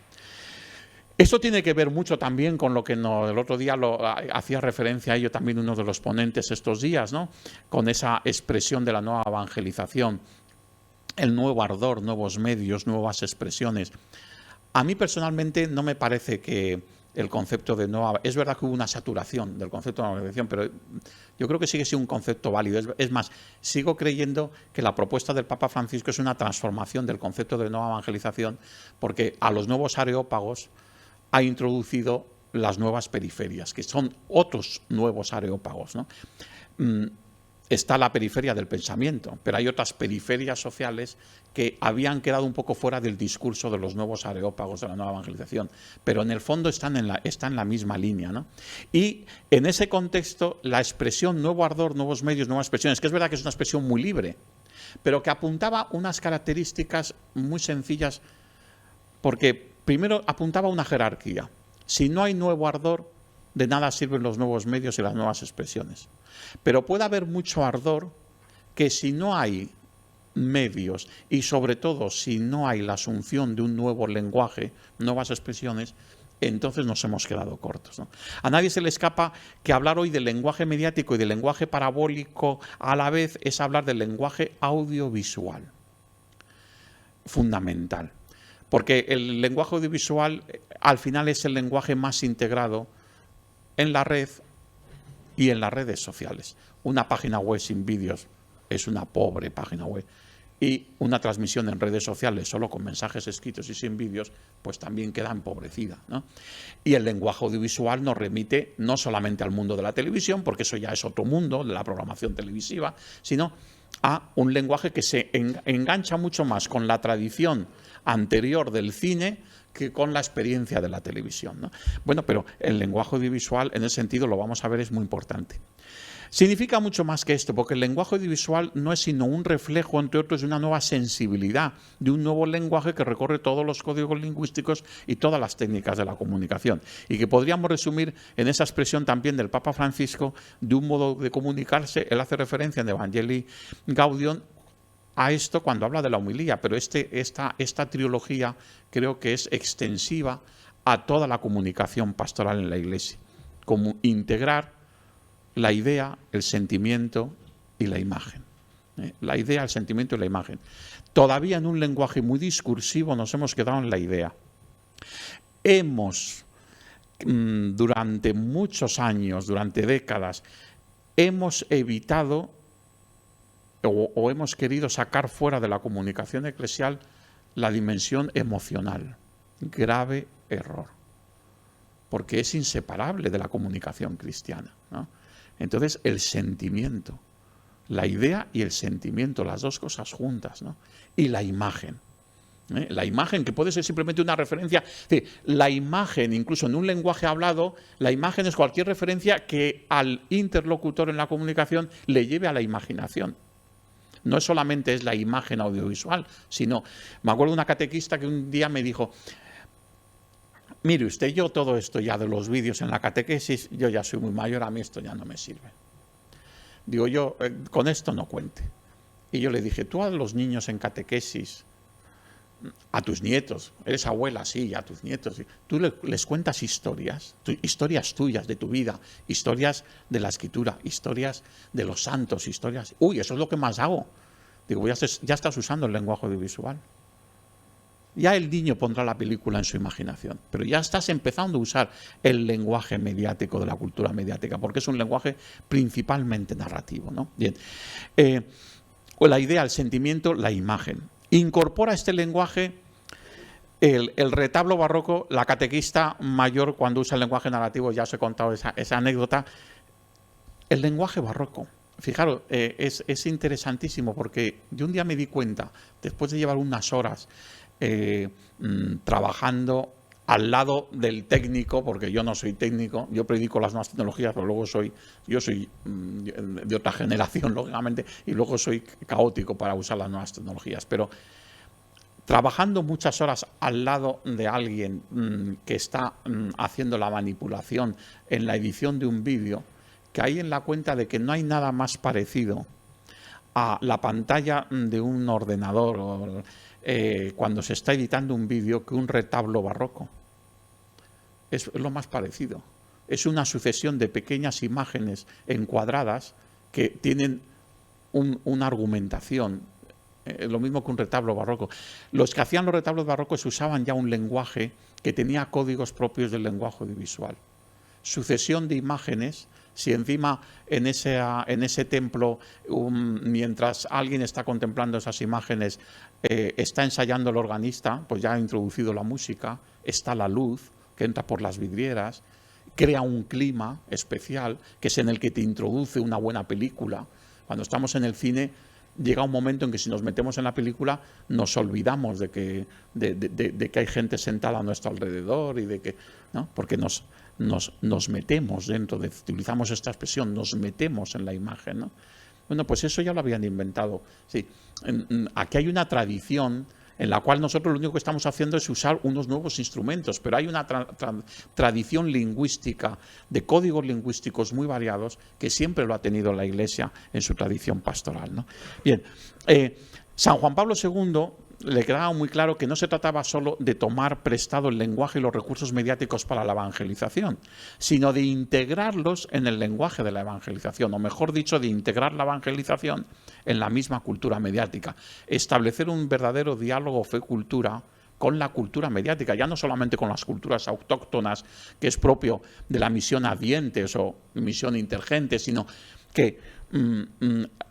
Esto tiene que ver mucho también con lo que el otro día hacía referencia a ello también uno de los ponentes estos días, ¿no? Con esa expresión de la nueva evangelización, el nuevo ardor, nuevos medios, nuevas expresiones. A mí personalmente no me parece que el concepto de nueva... Es verdad que hubo una saturación del concepto de nueva evangelización, pero yo creo que sigue siendo un concepto válido. Es más, sigo creyendo que la propuesta del Papa Francisco es una transformación del concepto de nueva evangelización, porque a los nuevos areópagos ha introducido las nuevas periferias, que son otros nuevos areópagos, ¿no? Está la periferia del pensamiento, pero hay otras periferias sociales que habían quedado un poco fuera del discurso de los nuevos areópagos de la nueva evangelización, pero en el fondo están en la misma línea, ¿no? Y en ese contexto, la expresión nuevo ardor, nuevos medios, nuevas expresiones, que es verdad que es una expresión muy libre, pero que apuntaba unas características muy sencillas, porque primero apuntaba a una jerarquía. Si no hay nuevo ardor, de nada sirven los nuevos medios y las nuevas expresiones. Pero puede haber mucho ardor que si no hay medios y sobre todo si no hay la asunción de un nuevo lenguaje, nuevas expresiones, entonces nos hemos quedado cortos, ¿no? A nadie se le escapa que hablar hoy del lenguaje mediático y del lenguaje parabólico a la vez es hablar del lenguaje audiovisual. Fundamental. Porque el lenguaje audiovisual al final es el lenguaje más integrado en la red y en las redes sociales. Una página web sin vídeos es una pobre página web. Y una transmisión en redes sociales solo con mensajes escritos y sin vídeos, pues también queda empobrecida, ¿no? Y el lenguaje audiovisual nos remite no solamente al mundo de la televisión, porque eso ya es otro mundo, de la programación televisiva, sino a un lenguaje que se engancha mucho más con la tradición anterior del cine que con la experiencia de la televisión, ¿no? Bueno, pero el lenguaje audiovisual en ese sentido, lo vamos a ver, es muy importante. Significa mucho más que esto, porque el lenguaje audiovisual no es sino un reflejo, entre otros, de una nueva sensibilidad, de un nuevo lenguaje que recorre todos los códigos lingüísticos y todas las técnicas de la comunicación, y que podríamos resumir en esa expresión también del Papa Francisco de un modo de comunicarse. Él hace referencia en Evangelii Gaudium a esto cuando habla de la homilía, pero esta trilogía creo que es extensiva a toda la comunicación pastoral en la Iglesia, como integrar la idea, el sentimiento y la imagen. La idea, el sentimiento y la imagen. Todavía en un lenguaje muy discursivo nos hemos quedado en la idea. Durante muchos años, durante décadas, hemos evitado o hemos querido sacar fuera de la comunicación eclesial la dimensión emocional. Grave error. Porque es inseparable de la comunicación cristiana, ¿no? Entonces, el sentimiento, la idea y el sentimiento, las dos cosas juntas, ¿no? Y la imagen. La imagen, que puede ser simplemente una referencia. La imagen, incluso en un lenguaje hablado, la imagen es cualquier referencia que al interlocutor en la comunicación le lleve a la imaginación. No solamente es la imagen audiovisual, sino, me acuerdo de una catequista que un día me dijo: mire usted, yo todo esto ya de los vídeos en la catequesis, yo ya soy muy mayor, a mí esto ya no me sirve. Digo yo, con esto no cuente. Y yo le dije: tú a los niños en catequesis, a tus nietos, eres abuela, sí, a tus nietos, tú les cuentas historias tuyas de tu vida, historias de la Escritura, historias de los santos, historias... Uy, eso es lo que más hago. Digo, ya estás usando el lenguaje audiovisual. Ya el niño pondrá la película en su imaginación, pero ya estás empezando a usar el lenguaje mediático de la cultura mediática, porque es un lenguaje principalmente narrativo, ¿no? Bien, la idea, el sentimiento, la imagen. Incorpora este lenguaje el retablo barroco. La catequista mayor, cuando usa el lenguaje narrativo, ya os he contado esa anécdota. El lenguaje barroco. Fijaros, es interesantísimo, porque yo un día me di cuenta, después de llevar unas horas trabajando al lado del técnico, porque yo no soy técnico, yo predico las nuevas tecnologías, pero luego yo soy de otra generación, lógicamente, y luego soy caótico para usar las nuevas tecnologías. Pero trabajando muchas horas al lado de alguien que está haciendo la manipulación en la edición de un vídeo, caí en la cuenta de que no hay nada más parecido a la pantalla de un ordenador cuando se está editando un vídeo que un retablo barroco. Es lo más parecido. Es una sucesión de pequeñas imágenes encuadradas que tienen una argumentación, lo mismo que un retablo barroco. Los que hacían los retablos barrocos usaban ya un lenguaje que tenía códigos propios del lenguaje audiovisual. Sucesión de imágenes. Si encima en ese templo, mientras alguien está contemplando esas imágenes, está ensayando el organista, pues ya ha introducido la música, está la luz que entra por las vidrieras, crea un clima especial, que es en el que te introduce una buena película. Cuando estamos en el cine, llega un momento en que si nos metemos en la película nos olvidamos de que hay gente sentada a nuestro alrededor y de que, ¿no? Porque nos metemos dentro, utilizamos esta expresión, nos metemos en la imagen, ¿no? Bueno, pues eso ya lo habían inventado. Sí. Aquí hay una tradición en la cual nosotros lo único que estamos haciendo es usar unos nuevos instrumentos, pero hay una tradición lingüística, de códigos lingüísticos muy variados, que siempre lo ha tenido la Iglesia en su tradición pastoral, ¿no? Bien, San Juan Pablo II le quedaba muy claro que no se trataba solo de tomar prestado el lenguaje y los recursos mediáticos para la evangelización, sino de integrarlos en el lenguaje de la evangelización, o mejor dicho, de integrar la evangelización en la misma cultura mediática. Establecer un verdadero diálogo fe-cultura con la cultura mediática, ya no solamente con las culturas autóctonas, que es propio de la misión Adientes o misión Intergente, sino que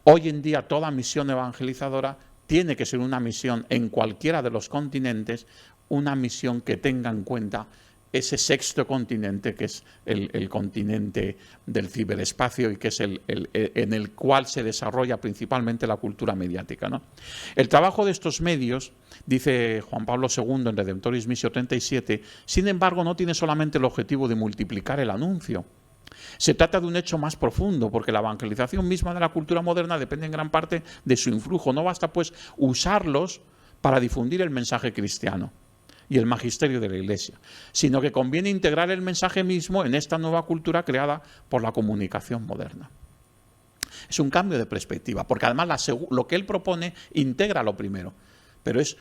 hoy en día toda misión evangelizadora tiene que ser una misión en cualquiera de los continentes, una misión que tenga en cuenta ese sexto continente, que es el continente del ciberespacio y que es en el cual se desarrolla principalmente la cultura mediática, ¿no? El trabajo de estos medios, dice Juan Pablo II en Redemptoris Missio 37, sin embargo no tiene solamente el objetivo de multiplicar el anuncio. Se trata de un hecho más profundo, porque la evangelización misma de la cultura moderna depende en gran parte de su influjo. No basta, pues, usarlos para difundir el mensaje cristiano y el magisterio de la Iglesia, sino que conviene integrar el mensaje mismo en esta nueva cultura creada por la comunicación moderna. Es un cambio de perspectiva, porque además lo que él propone integra lo primero, pero es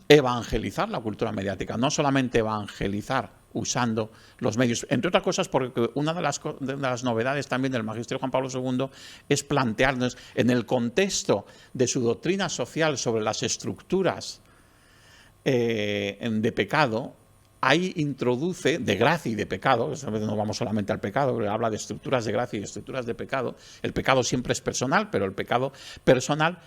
evangelizar la cultura mediática, no solamente evangelizar usando los medios, entre otras cosas porque una de las novedades también del magisterio Juan Pablo II es plantearnos en el contexto de su doctrina social sobre las estructuras de pecado. Ahí introduce de gracia y de pecado, no vamos solamente al pecado, pero habla de estructuras de gracia y estructuras de pecado. El pecado siempre es personal, pero el pecado personal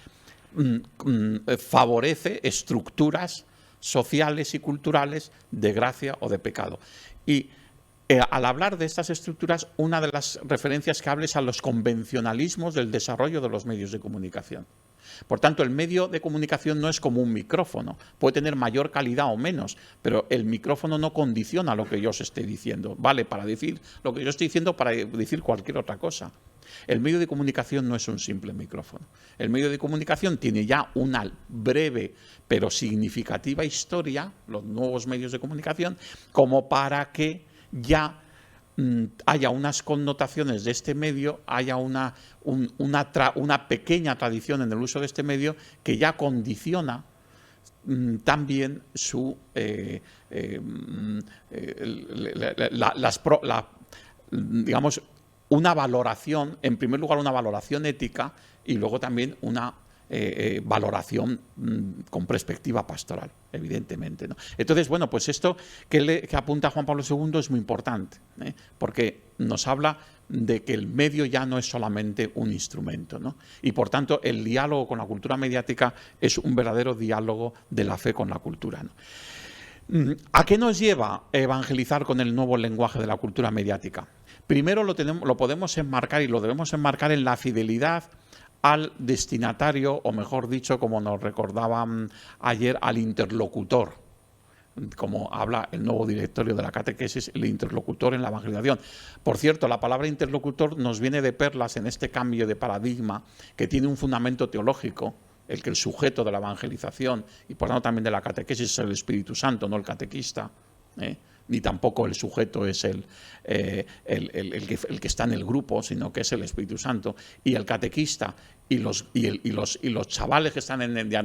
favorece estructuras sociales y culturales de gracia o de pecado. Y al hablar de estas estructuras, una de las referencias que habla es a los convencionalismos del desarrollo de los medios de comunicación. Por tanto, el medio de comunicación no es como un micrófono, puede tener mayor calidad o menos, pero el micrófono no condiciona lo que yo os esté diciendo, vale para decir lo que yo estoy diciendo para decir cualquier otra cosa. El medio de comunicación no es un simple micrófono. El medio de comunicación tiene ya una breve pero significativa historia, los nuevos medios de comunicación, como para que ya haya unas connotaciones de este medio, haya una pequeña tradición en el uso de este medio que ya condiciona también su digamos una valoración, en primer lugar una valoración ética y luego también una valoración con perspectiva pastoral, evidentemente, ¿no? Entonces, bueno, pues esto que apunta Juan Pablo II es muy importante, porque nos habla de que el medio ya no es solamente un instrumento, ¿no? Y por tanto el diálogo con la cultura mediática es un verdadero diálogo de la fe con la cultura, ¿no? ¿A qué nos lleva evangelizar con el nuevo lenguaje de la cultura mediática? Primero lo podemos enmarcar y lo debemos enmarcar en la fidelidad al destinatario, o mejor dicho, como nos recordaban ayer, al interlocutor, como habla el nuevo directorio de la catequesis, el interlocutor en la evangelización. Por cierto, la palabra interlocutor nos viene de perlas en este cambio de paradigma que tiene un fundamento teológico el que el sujeto de la evangelización y por tanto también de la catequesis es el Espíritu Santo, no el catequista, ni tampoco el sujeto es el que está en el grupo, sino que es el Espíritu Santo, y el catequista y los chavales que están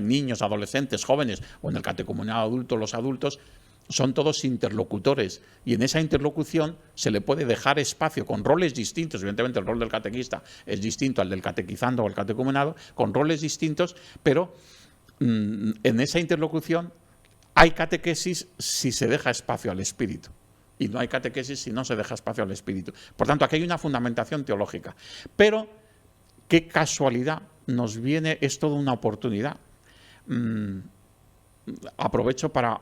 niños, adolescentes, jóvenes, o en el catecumenado adulto, los adultos, son todos interlocutores, y en esa interlocución se le puede dejar espacio con roles distintos. Evidentemente el rol del catequista es distinto al del catequizando o el catecumenado, con roles distintos, pero en esa interlocución hay catequesis si se deja espacio al Espíritu, y no hay catequesis si no se deja espacio al Espíritu. Por tanto, aquí hay una fundamentación teológica. Pero qué casualidad, nos viene, es toda una oportunidad. Aprovecho para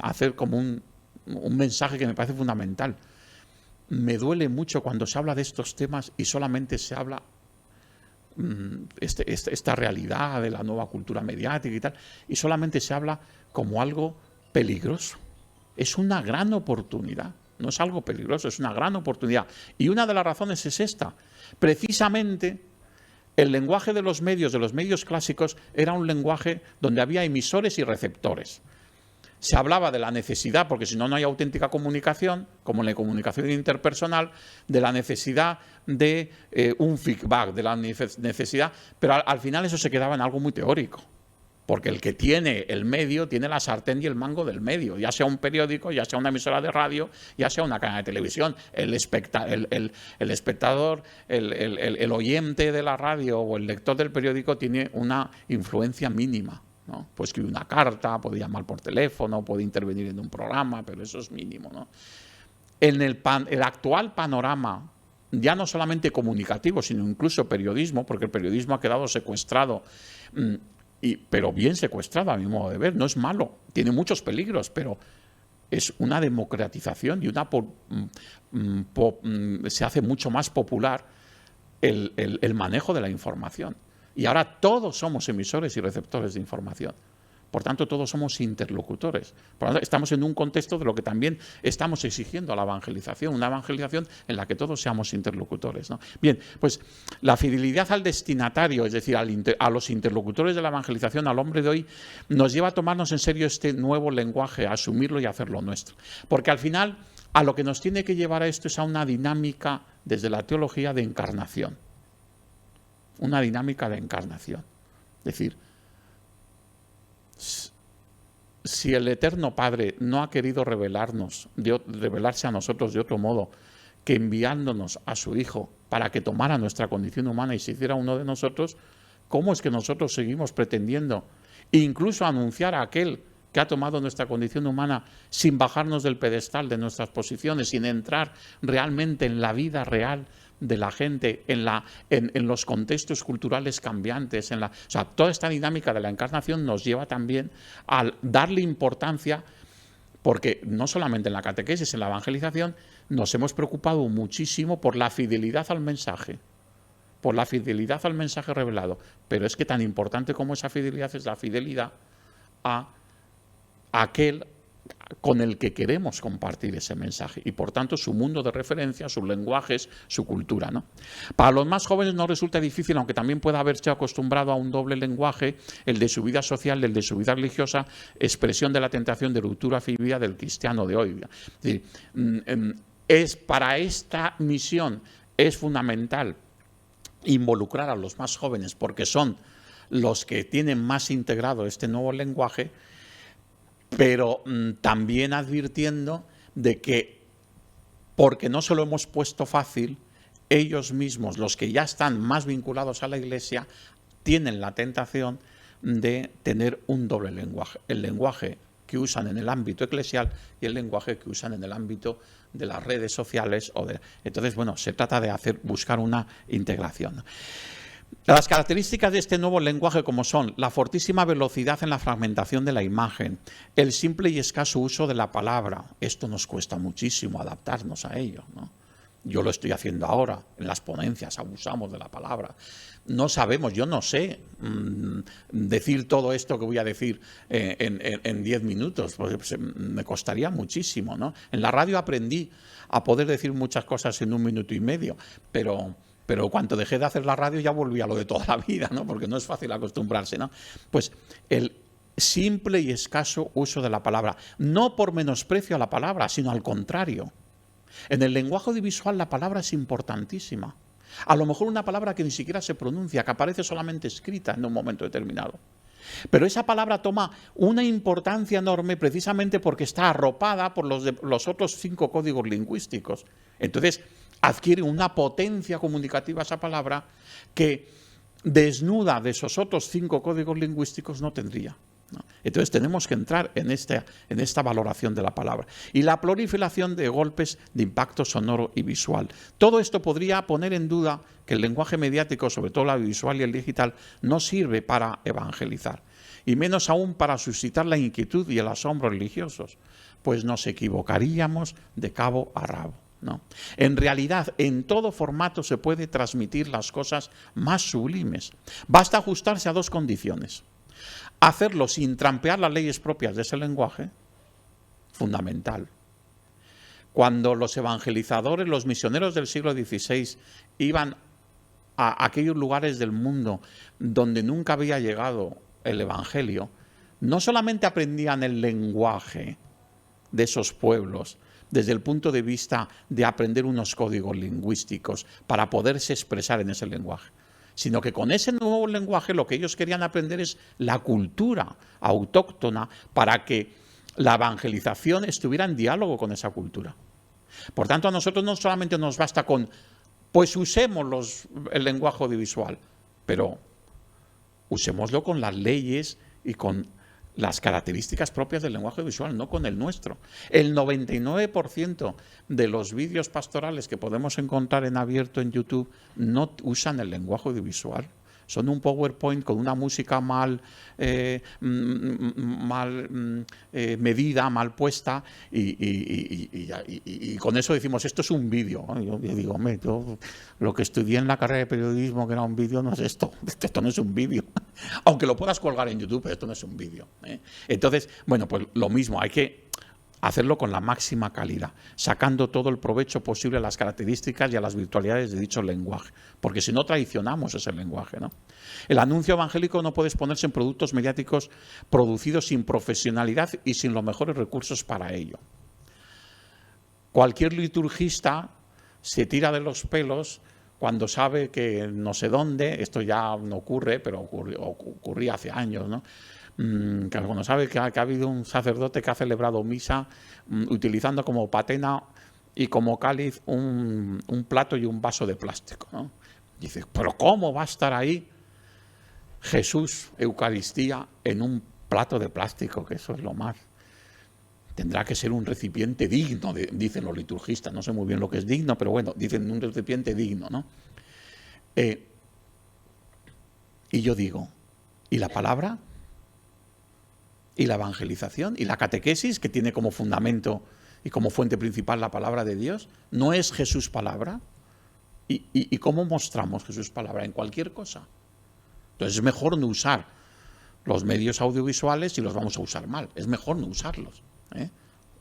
hacer como un mensaje que me parece fundamental. Me duele mucho cuando se habla de estos temas y solamente se habla esta realidad de la nueva cultura mediática y tal, y solamente se habla como algo peligroso. Es una gran oportunidad, no es algo peligroso, es una gran oportunidad. Y una de las razones es esta. Precisamente el lenguaje de los medios clásicos, era un lenguaje donde había emisores y receptores. Se hablaba de la necesidad, porque si no, no hay auténtica comunicación, como en la comunicación interpersonal, de la necesidad de un feedback, de la necesidad, pero al final eso se quedaba en algo muy teórico. Porque el que tiene el medio tiene la sartén y el mango del medio, ya sea un periódico, ya sea una emisora de radio, ya sea una cadena de televisión. El espectador, el oyente de la radio o el lector del periódico tiene una influencia mínima, ¿no? Puede escribir una carta, puede llamar por teléfono, puede intervenir en un programa, pero eso es mínimo, ¿no? En el actual panorama, ya no solamente comunicativo, sino incluso periodismo, porque el periodismo ha quedado secuestrado, pero bien secuestrado a mi modo de ver. No es malo, tiene muchos peligros, pero es una democratización y se hace mucho más popular el manejo de la información. Y ahora todos somos emisores y receptores de información. Por tanto, todos somos interlocutores. Por lo tanto, estamos en un contexto de lo que también estamos exigiendo a la evangelización, una evangelización en la que todos seamos interlocutores, ¿no? Bien, pues la fidelidad al destinatario, es decir, a los interlocutores de la evangelización, al hombre de hoy, nos lleva a tomarnos en serio este nuevo lenguaje, a asumirlo y a hacerlo nuestro. Porque al final, a lo que nos tiene que llevar a esto es a una dinámica, desde la teología, de encarnación. Una dinámica de encarnación. Es decir, si el Eterno Padre no ha querido revelarse a nosotros de otro modo que enviándonos a su Hijo para que tomara nuestra condición humana y se hiciera uno de nosotros, ¿cómo es que nosotros seguimos pretendiendo incluso anunciar a aquel que ha tomado nuestra condición humana sin bajarnos del pedestal de nuestras posiciones, sin entrar realmente en la vida real de la gente, en los contextos culturales cambiantes? O sea, toda esta dinámica de la encarnación nos lleva también a darle importancia, porque no solamente en la catequesis, en la evangelización, nos hemos preocupado muchísimo por la fidelidad al mensaje, revelado. Pero es que tan importante como esa fidelidad es la fidelidad a aquel con el que queremos compartir ese mensaje, y por tanto su mundo de referencia, sus lenguajes, su cultura, ¿no? Para los más jóvenes no resulta difícil, aunque también pueda haberse acostumbrado a un doble lenguaje, el de su vida social, el de su vida religiosa, expresión de la tentación de ruptura afectiva del cristiano de hoy. Es decir, para esta misión es fundamental involucrar a los más jóvenes, porque son los que tienen más integrado este nuevo lenguaje, pero también advirtiendo de que, porque no se lo hemos puesto fácil, ellos mismos, los que ya están más vinculados a la Iglesia, tienen la tentación de tener un doble lenguaje. El lenguaje que usan en el ámbito eclesial y el lenguaje que usan en el ámbito de las redes sociales. Entonces, bueno, se trata de buscar una integración. Las características de este nuevo lenguaje, como son la fortísima velocidad en la fragmentación de la imagen, el simple y escaso uso de la palabra. Esto nos cuesta muchísimo adaptarnos a ello, ¿no? Yo lo estoy haciendo ahora, en las ponencias abusamos de la palabra. No sabemos, yo no sé decir todo esto que voy a decir en 10 minutos, pues me costaría muchísimo, ¿no? En la radio aprendí a poder decir muchas cosas en 1 minuto y medio, pero Pero cuando dejé de hacer la radio ya volví a lo de toda la vida, ¿no? Porque no es fácil acostumbrarse, ¿no? Pues el simple y escaso uso de la palabra, no por menosprecio a la palabra, sino al contrario. En el lenguaje audiovisual la palabra es importantísima. A lo mejor una palabra que ni siquiera se pronuncia, que aparece solamente escrita en un momento determinado. Pero esa palabra toma una importancia enorme precisamente porque está arropada por los otros 5 códigos lingüísticos. Entonces adquiere una potencia comunicativa esa palabra que desnuda de esos otros 5 códigos lingüísticos no tendría, ¿no? Entonces tenemos que entrar en esta valoración de la palabra. Y la proliferación de golpes de impacto sonoro y visual. Todo esto podría poner en duda que el lenguaje mediático, sobre todo el audiovisual y el digital, no sirve para evangelizar. Y menos aún para suscitar la inquietud y el asombro religiosos, pues nos equivocaríamos de cabo a rabo, ¿no? En realidad, en todo formato se puede transmitir las cosas más sublimes. Basta ajustarse a 2 condiciones. Hacerlo sin trampear las leyes propias de ese lenguaje, fundamental. Cuando los evangelizadores, los misioneros del siglo XVI iban a aquellos lugares del mundo donde nunca había llegado el evangelio, no solamente aprendían el lenguaje de esos pueblos desde el punto de vista de aprender unos códigos lingüísticos para poderse expresar en ese lenguaje, sino que con ese nuevo lenguaje lo que ellos querían aprender es la cultura autóctona para que la evangelización estuviera en diálogo con esa cultura. Por tanto, a nosotros no solamente nos basta con, pues usemos el lenguaje audiovisual, pero usémoslo con las leyes y con las características propias del lenguaje visual, no con el nuestro. El 99% de los vídeos pastorales que podemos encontrar en abierto en YouTube no usan el lenguaje audiovisual. Son un PowerPoint con una música mal medida, mal puesta, y con eso decimos, esto es un vídeo. Yo digo, yo lo que estudié en la carrera de periodismo, que era un vídeo, no es esto. Esto no es un vídeo. Aunque lo puedas colgar en YouTube, pero esto no es un vídeo. Entonces, bueno, pues lo mismo, hay que hacerlo con la máxima calidad, sacando todo el provecho posible a las características y a las virtualidades de dicho lenguaje, porque si no traicionamos ese lenguaje, ¿no? El anuncio evangélico no puede exponerse en productos mediáticos producidos sin profesionalidad y sin los mejores recursos para ello. Cualquier liturgista se tira de los pelos cuando sabe que no sé dónde, esto ya no ocurre, pero ocurría hace años, ¿no? Que cuando sabe que ha habido un sacerdote que ha celebrado misa utilizando como patena y como cáliz un plato y un vaso de plástico, ¿no? Dice, pero ¿cómo va a estar ahí Jesús, Eucaristía, en un plato de plástico? Que eso es lo más. Tendrá que ser un recipiente digno, dicen los liturgistas. No sé muy bien lo que es digno, pero bueno, dicen un recipiente digno, ¿no? Y yo digo, ¿y la palabra? ¿Y la evangelización? ¿Y la catequesis, que tiene como fundamento y como fuente principal la palabra de Dios? ¿No es Jesús palabra? ¿Y cómo mostramos Jesús palabra? En cualquier cosa. Entonces es mejor no usar los medios audiovisuales si los vamos a usar mal. Es mejor no usarlos, ¿eh?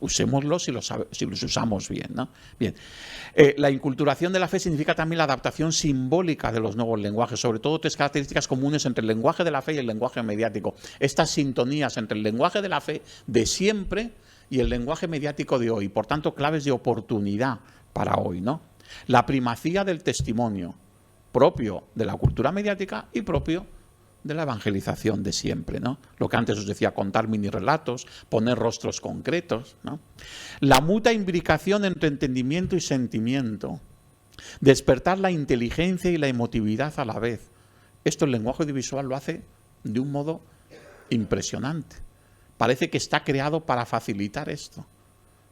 Usémoslos si los usamos bien, ¿no? Bien. La inculturación de la fe significa también la adaptación simbólica de los nuevos lenguajes, sobre todo 3 características comunes entre el lenguaje de la fe y el lenguaje mediático. Estas sintonías entre el lenguaje de la fe de siempre y el lenguaje mediático de hoy, por tanto, claves de oportunidad para hoy, ¿no? La primacía del testimonio propio de la cultura mediática y propio de la evangelización de siempre, ¿no? Lo que antes os decía, contar mini relatos, poner rostros concretos, ¿no? La mutua imbricación entre entendimiento y sentimiento, despertar la inteligencia y la emotividad a la vez. Esto el lenguaje audiovisual lo hace de un modo impresionante. Parece que está creado para facilitar esto.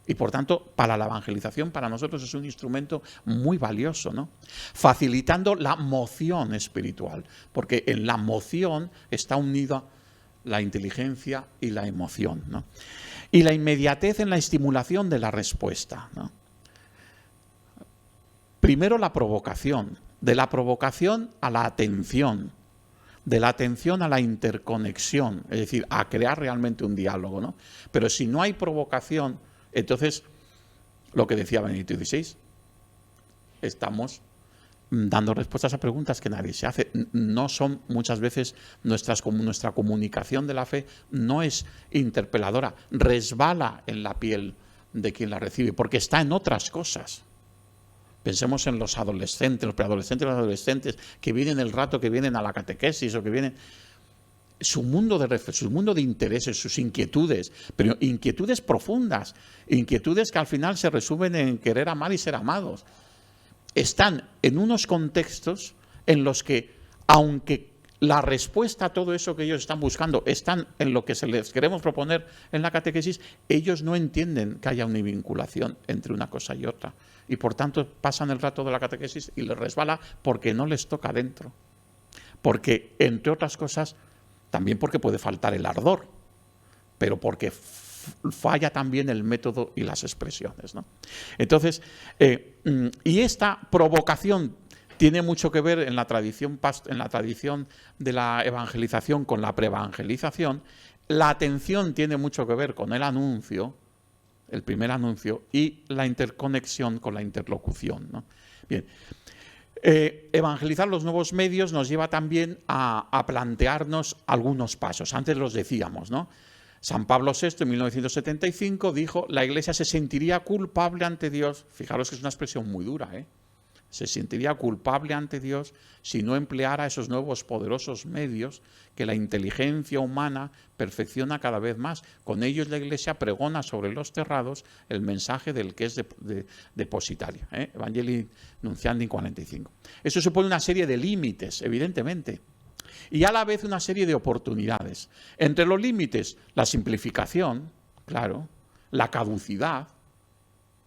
Y por tanto, para la evangelización, para nosotros es un instrumento muy valioso, ¿no? Facilitando la moción espiritual, porque en la moción está unida la inteligencia y la emoción, ¿no? Y la inmediatez en la estimulación de la respuesta, ¿no? Primero la provocación, de la provocación a la atención, de la atención a la interconexión, es decir, a crear realmente un diálogo, ¿no? Pero si no hay provocación, entonces, lo que decía Benedicto XVI, estamos dando respuestas a preguntas que nadie se hace. No son muchas veces nuestra comunicación de la fe no es interpeladora, resbala en la piel de quien la recibe, porque está en otras cosas. Pensemos en los adolescentes, los preadolescentes y los adolescentes que vienen el rato que vienen a la catequesis o que vienen... Su mundo de intereses, sus inquietudes, pero inquietudes profundas, inquietudes que al final se resumen en querer amar y ser amados. Están en unos contextos en los que, aunque la respuesta a todo eso que ellos están buscando están en lo que se les queremos proponer en la catequesis, ellos no entienden que haya una vinculación entre una cosa y otra. Y por tanto pasan el rato de la catequesis y les resbala porque no les toca dentro. Porque, entre otras cosas, también porque puede faltar el ardor, pero porque falla también el método y las expresiones, ¿no? Entonces, y esta provocación tiene mucho que ver en la tradición de la evangelización con la preevangelización. La atención tiene mucho que ver con el anuncio, el primer anuncio, y la interconexión con la interlocución, ¿no? Bien. Evangelizar los nuevos medios nos lleva también a plantearnos algunos pasos. Antes los decíamos, ¿no? San Pablo VI en 1975 dijo: la Iglesia se sentiría culpable ante Dios. Fijaros que es una expresión muy dura, ¿eh? Se sentiría culpable ante Dios si no empleara esos nuevos poderosos medios que la inteligencia humana perfecciona cada vez más. Con ellos la Iglesia pregona sobre los terrados el mensaje del que es depositario. Evangelii Nuntiandi 45. Eso supone una serie de límites, evidentemente, y a la vez una serie de oportunidades. Entre los límites, la simplificación, claro, la caducidad.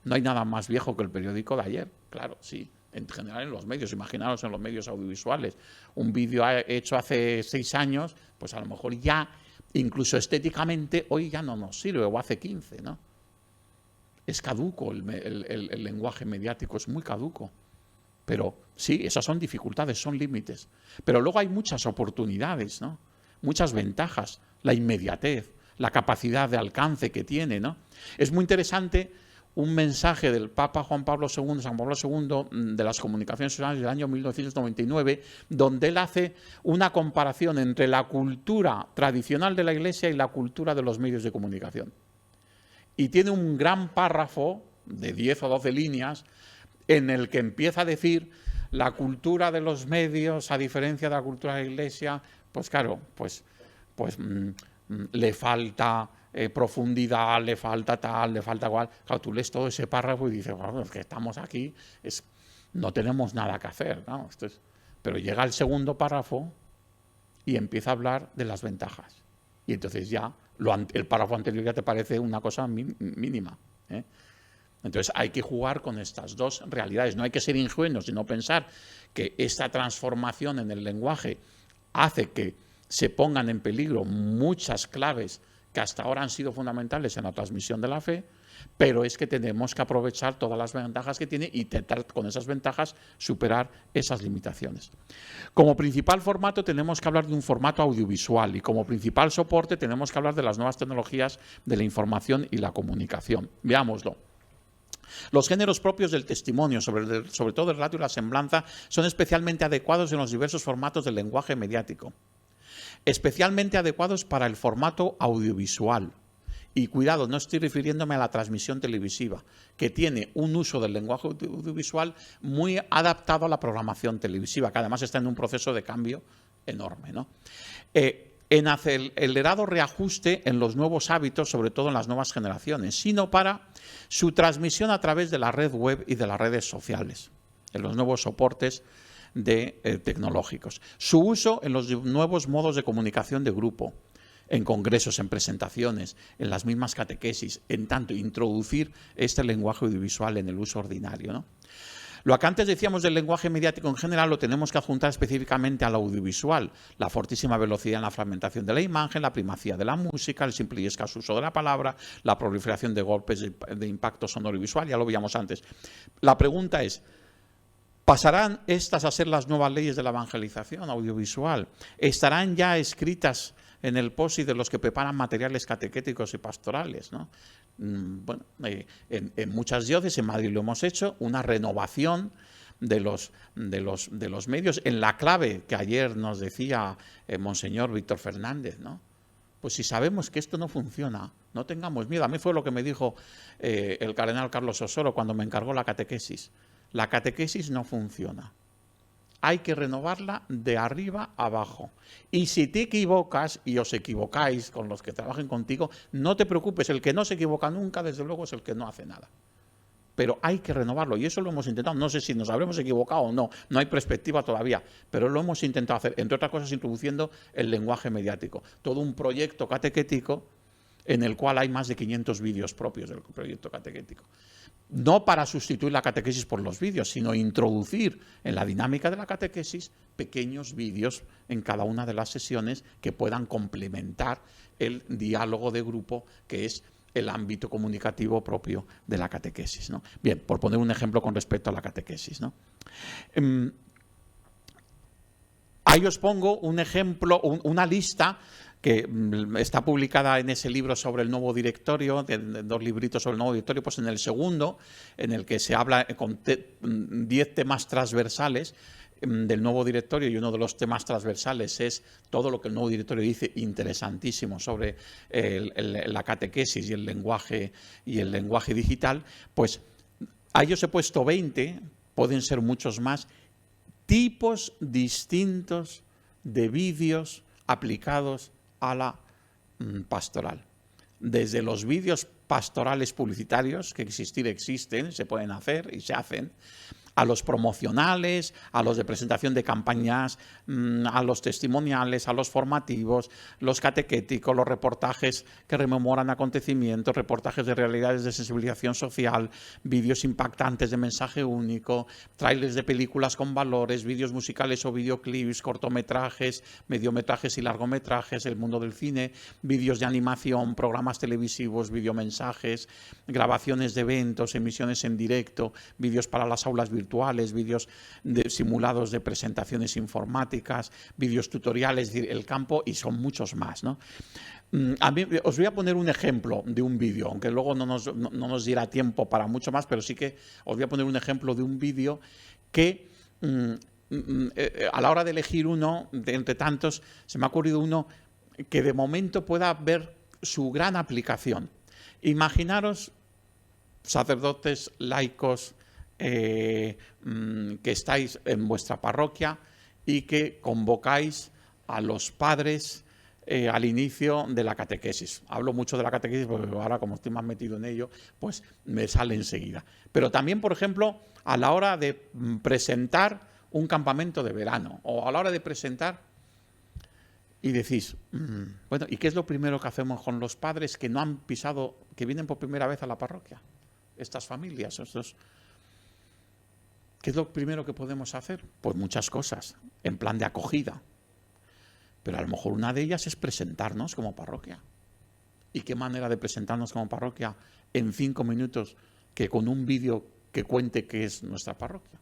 No hay nada más viejo que el periódico de ayer, claro, sí. En general en los medios, imaginaros en los medios audiovisuales, un vídeo hecho hace 6 años, pues a lo mejor ya, incluso estéticamente, hoy ya no nos sirve, o hace 15, ¿no? Es caduco el lenguaje mediático, es muy caduco. Pero sí, esas son dificultades, son límites. Pero luego hay muchas oportunidades, ¿no? Muchas ventajas, la inmediatez, la capacidad de alcance que tiene, ¿no? Es muy interesante un mensaje del Papa San Pablo II, de las Comunicaciones Sociales del año 1999, donde él hace una comparación entre la cultura tradicional de la Iglesia y la cultura de los medios de comunicación. Y tiene un gran párrafo de 10 o 12 líneas en el que empieza a decir: la cultura de los medios, a diferencia de la cultura de la Iglesia, pues claro, pues le falta profundidad, le falta tal, le falta cual. Claro, tú lees todo ese párrafo y dices: bueno, es que estamos aquí, no tenemos nada que hacer, ¿no? Pero llega el segundo párrafo y empieza a hablar de las ventajas. Y entonces ya el párrafo anterior ya te parece una cosa mínima, ¿eh? Entonces hay que jugar con estas dos realidades. No hay que ser ingenuos, sino pensar que esta transformación en el lenguaje hace que se pongan en peligro muchas claves que hasta ahora han sido fundamentales en la transmisión de la fe, pero es que tenemos que aprovechar todas las ventajas que tiene y intentar con esas ventajas superar esas limitaciones. Como principal formato tenemos que hablar de un formato audiovisual y como principal soporte tenemos que hablar de las nuevas tecnologías de la información y la comunicación. Veámoslo. Los géneros propios del testimonio, sobre todo el relato y la semblanza, son especialmente adecuados en los diversos formatos del lenguaje mediático. Especialmente adecuados para el formato audiovisual. Y cuidado, no estoy refiriéndome a la transmisión televisiva, que tiene un uso del lenguaje audiovisual muy adaptado a la programación televisiva, que además está en un proceso de cambio enorme, ¿no? En acelerado reajuste en los nuevos hábitos, sobre todo en las nuevas generaciones, sino para su transmisión a través de la red web y de las redes sociales, en los nuevos soportes tecnológicos. Su uso en los nuevos modos de comunicación de grupo, en congresos, en presentaciones, en las mismas catequesis, en tanto introducir este lenguaje audiovisual en el uso ordinario, ¿no? Lo que antes decíamos del lenguaje mediático en general lo tenemos que adjuntar específicamente al audiovisual. La fortísima velocidad en la fragmentación de la imagen, la primacía de la música, el simple y escaso uso de la palabra, la proliferación de golpes de impacto sonoro y visual, ya lo veíamos antes. La pregunta es: ¿pasarán estas a ser las nuevas leyes de la evangelización audiovisual? ¿Estarán ya escritas en el POSI de los que preparan materiales catequéticos y pastorales, ¿no? Bueno, en muchas diócesis, en Madrid lo hemos hecho, una renovación los medios, en la clave que ayer nos decía Monseñor Víctor Fernández, ¿no? Pues si sabemos que esto no funciona, no tengamos miedo. A mí fue lo que me dijo el cardenal Carlos Osoro cuando me encargó la catequesis. La catequesis no funciona. Hay que renovarla de arriba a abajo. Y si te equivocas, y os equivocáis con los que trabajen contigo, no te preocupes, el que no se equivoca nunca, desde luego, es el que no hace nada. Pero hay que renovarlo, y eso lo hemos intentado. No sé si nos habremos equivocado o no, no hay perspectiva todavía, pero lo hemos intentado hacer, entre otras cosas introduciendo el lenguaje mediático. Todo un proyecto catequético en el cual hay más de 500 vídeos propios del proyecto catequético. No para sustituir la catequesis por los vídeos, sino introducir en la dinámica de la catequesis pequeños vídeos en cada una de las sesiones que puedan complementar el diálogo de grupo, que es el ámbito comunicativo propio de la catequesis, ¿no? Bien, por poner un ejemplo con respecto a la catequesis, ¿no? Ahí os pongo un ejemplo, una lista que está publicada en ese libro sobre el nuevo directorio, de 2 libritos sobre el nuevo directorio, pues en el segundo, en el que se habla con 10 temas transversales del nuevo directorio, y uno de los temas transversales es todo lo que el nuevo directorio dice, interesantísimo, sobre la catequesis y el lenguaje digital. Pues ahí os he puesto 20, pueden ser muchos más, tipos distintos de vídeos aplicados a la pastoral. Desde los vídeos pastorales publicitarios, que existen, se pueden hacer y se hacen, a los promocionales, a los de presentación de campañas, a los testimoniales, a los formativos, los catequéticos, los reportajes que rememoran acontecimientos, reportajes de realidades de sensibilización social, vídeos impactantes de mensaje único, trailers de películas con valores, vídeos musicales o videoclips, cortometrajes, mediometrajes y largometrajes, el mundo del cine, vídeos de animación, programas televisivos, videomensajes, grabaciones de eventos, emisiones en directo, vídeos para las aulas virtuales, vídeos simulados de presentaciones informáticas, vídeos tutoriales, el campo, y son muchos más, ¿no? A mí, os voy a poner un ejemplo de un vídeo, aunque luego no nos diera tiempo para mucho más, pero sí que os voy a poner un ejemplo de un vídeo que a la hora de elegir uno, entre tantos, se me ha ocurrido uno que de momento pueda ver su gran aplicación. Imaginaros sacerdotes, laicos, que estáis en vuestra parroquia y que convocáis a los padres al inicio de la catequesis. Hablo mucho de la catequesis porque ahora, como estoy más metido en ello, pues me sale enseguida. Pero también, por ejemplo, a la hora de presentar un campamento de verano, o a la hora de presentar, y decís, bueno, ¿y qué es lo primero que hacemos con los padres que no han pisado, que vienen por primera vez a la parroquia? Estas familias, estos... ¿Qué es lo primero que podemos hacer? Pues muchas cosas, en plan de acogida. Pero a lo mejor una de ellas es presentarnos como parroquia. ¿Y qué manera de presentarnos como parroquia en 5 minutos que con un vídeo que cuente qué es nuestra parroquia?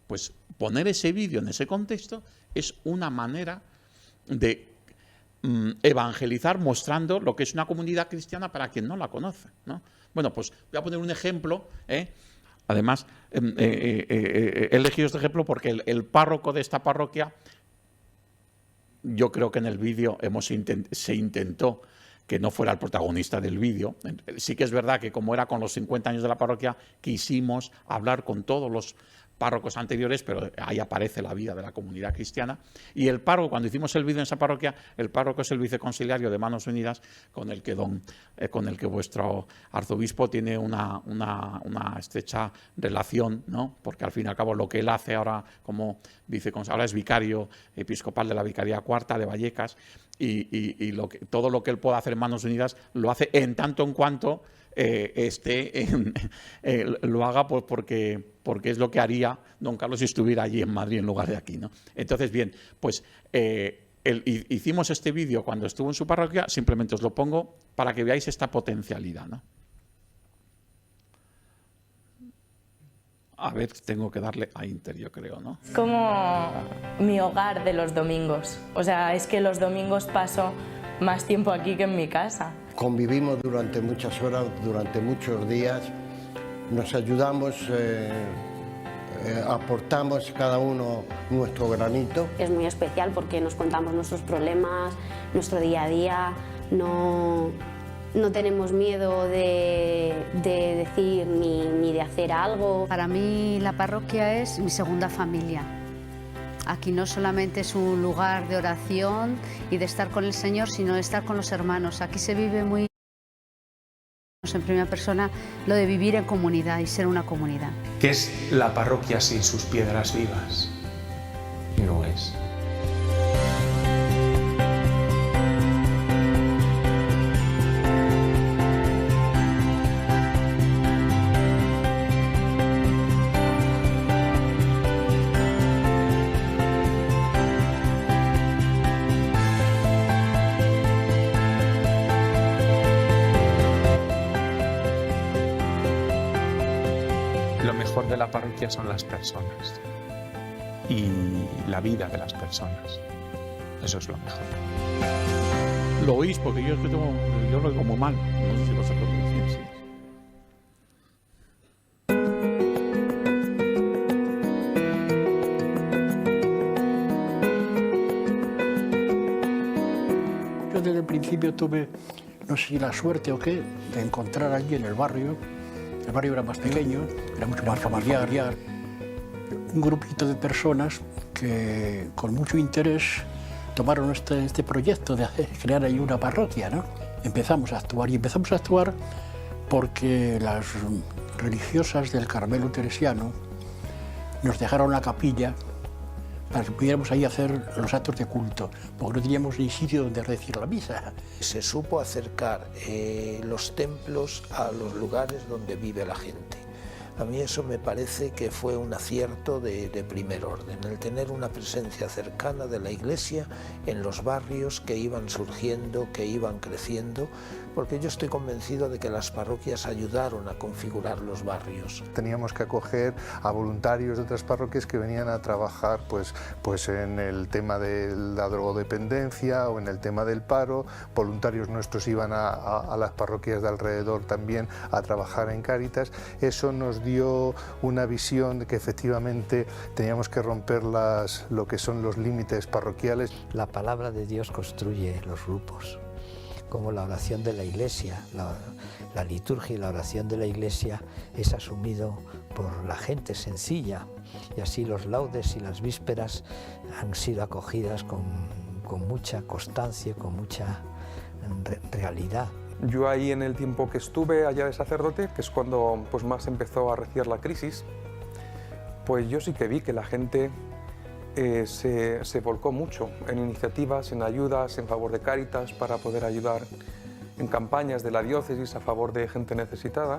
Pues poner ese vídeo en ese contexto es una manera de evangelizar, mostrando lo que es una comunidad cristiana para quien no la conoce, ¿no? Bueno, pues voy a poner un ejemplo, Además, he elegido este ejemplo porque el párroco de esta parroquia, yo creo que en el vídeo se intentó que no fuera el protagonista del vídeo. Sí que es verdad que, como era con los 50 años de la parroquia, quisimos hablar con todos los párrocos anteriores, pero ahí aparece la vida de la comunidad cristiana. Y el párroco, cuando hicimos el vídeo en esa parroquia, el párroco es el viceconciliario de Manos Unidas, con el que vuestro arzobispo tiene una estrecha relación, ¿no? Porque al fin y al cabo lo que él hace ahora como viceconciliario, ahora es vicario episcopal de la Vicaría Cuarta de Vallecas, y todo lo que él pueda hacer en Manos Unidas lo hace en tanto en cuanto lo haga, pues porque es lo que haría don Carlos si estuviera allí en Madrid en lugar de aquí, ¿no? Entonces, bien, pues hicimos este vídeo cuando estuvo en su parroquia. Simplemente os lo pongo para que veáis esta potencialidad, ¿no? A ver, tengo que darle a Inter, yo creo, ¿no? Es como mi hogar de los domingos. O sea, es que los domingos paso más tiempo aquí que en mi casa. Convivimos durante muchas horas, durante muchos días, nos ayudamos aportamos cada uno nuestro granito. Es muy especial porque nos contamos nuestros problemas, nuestro día a día, no tenemos miedo de decir ni de hacer algo. Para mí la parroquia es mi segunda familia. Aquí no solamente es un lugar de oración y de estar con el Señor, sino de estar con los hermanos. Aquí se vive muy en primera persona lo de vivir en comunidad y ser una comunidad. ¿Qué es la parroquia sin sus piedras vivas? No es. Lo mejor de la parroquia son las personas y la vida de las personas. Eso es lo mejor. Lo oís porque yo lo oigo muy mal. No sé si vosotros lo decís. Yo desde el principio tuve, no sé si la suerte o qué, de encontrar allí en el barrio. El barrio era más pequeño, era mucho más familiar. Un grupito de personas que con mucho interés tomaron este proyecto de crear ahí una parroquia, ¿no? Empezamos a actuar porque las religiosas del Carmelo Teresiano nos dejaron la capilla para que pudiéramos ahí hacer los actos de culto, porque no teníamos ni sitio donde decir la misa. Se supo acercar los templos a los lugares donde vive la gente. A mí eso me parece que fue un acierto de primer orden, el tener una presencia cercana de la Iglesia en los barrios que iban surgiendo, que iban creciendo, porque yo estoy convencido de que las parroquias ayudaron a configurar los barrios. Teníamos que acoger a voluntarios de otras parroquias que venían a trabajar pues en el tema de la drogodependencia o en el tema del paro. Voluntarios nuestros iban a las parroquias de alrededor también a trabajar en Cáritas. Eso nos dio una visión de que efectivamente teníamos que romper lo que son los límites parroquiales. La palabra de Dios construye los grupos, como la oración de la Iglesia, la liturgia y la oración de la Iglesia es asumido por la gente sencilla, y así los laudes y las vísperas han sido acogidas con mucha constancia, con mucha realidad. Yo ahí en el tiempo que estuve allá de sacerdote, que es cuando pues más empezó a arreciar la crisis, pues yo sí que vi que la gente se volcó mucho en iniciativas, en ayudas, en favor de Cáritas, para poder ayudar en campañas de la diócesis a favor de gente necesitada.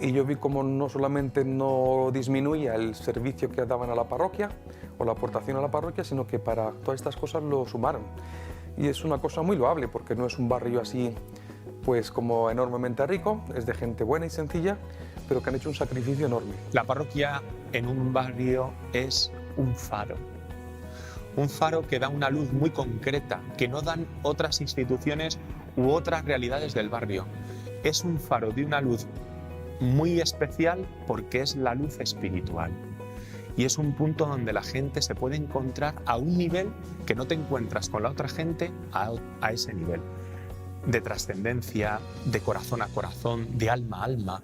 Y yo vi cómo no solamente no disminuía el servicio que daban a la parroquia o la aportación a la parroquia, sino que para todas estas cosas lo sumaron. Y es una cosa muy loable, porque no es un barrio así pues como enormemente rico, es de gente buena y sencilla, pero que han hecho un sacrificio enorme. La parroquia en un barrio es un faro que da una luz muy concreta, que no dan otras instituciones u otras realidades del barrio. Es un faro de una luz muy especial porque es la luz espiritual. Y es un punto donde la gente se puede encontrar a un nivel que no te encuentras con la otra gente a ese nivel. De trascendencia, de corazón a corazón, de alma a alma.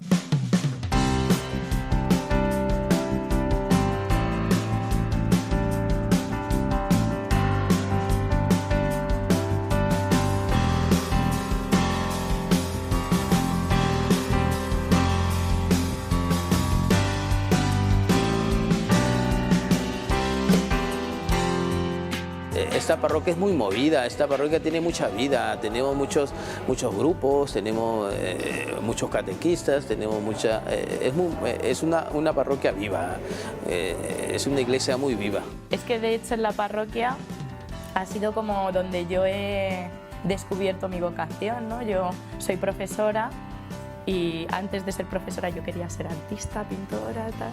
Esta parroquia es muy movida, esta parroquia tiene mucha vida, tenemos muchos grupos, tenemos muchos catequistas, tenemos es una parroquia viva, es una iglesia muy viva. Es que de hecho en la parroquia ha sido como donde yo he descubierto mi vocación, ¿no? Yo soy profesora y antes de ser profesora yo quería ser artista, pintora, tal.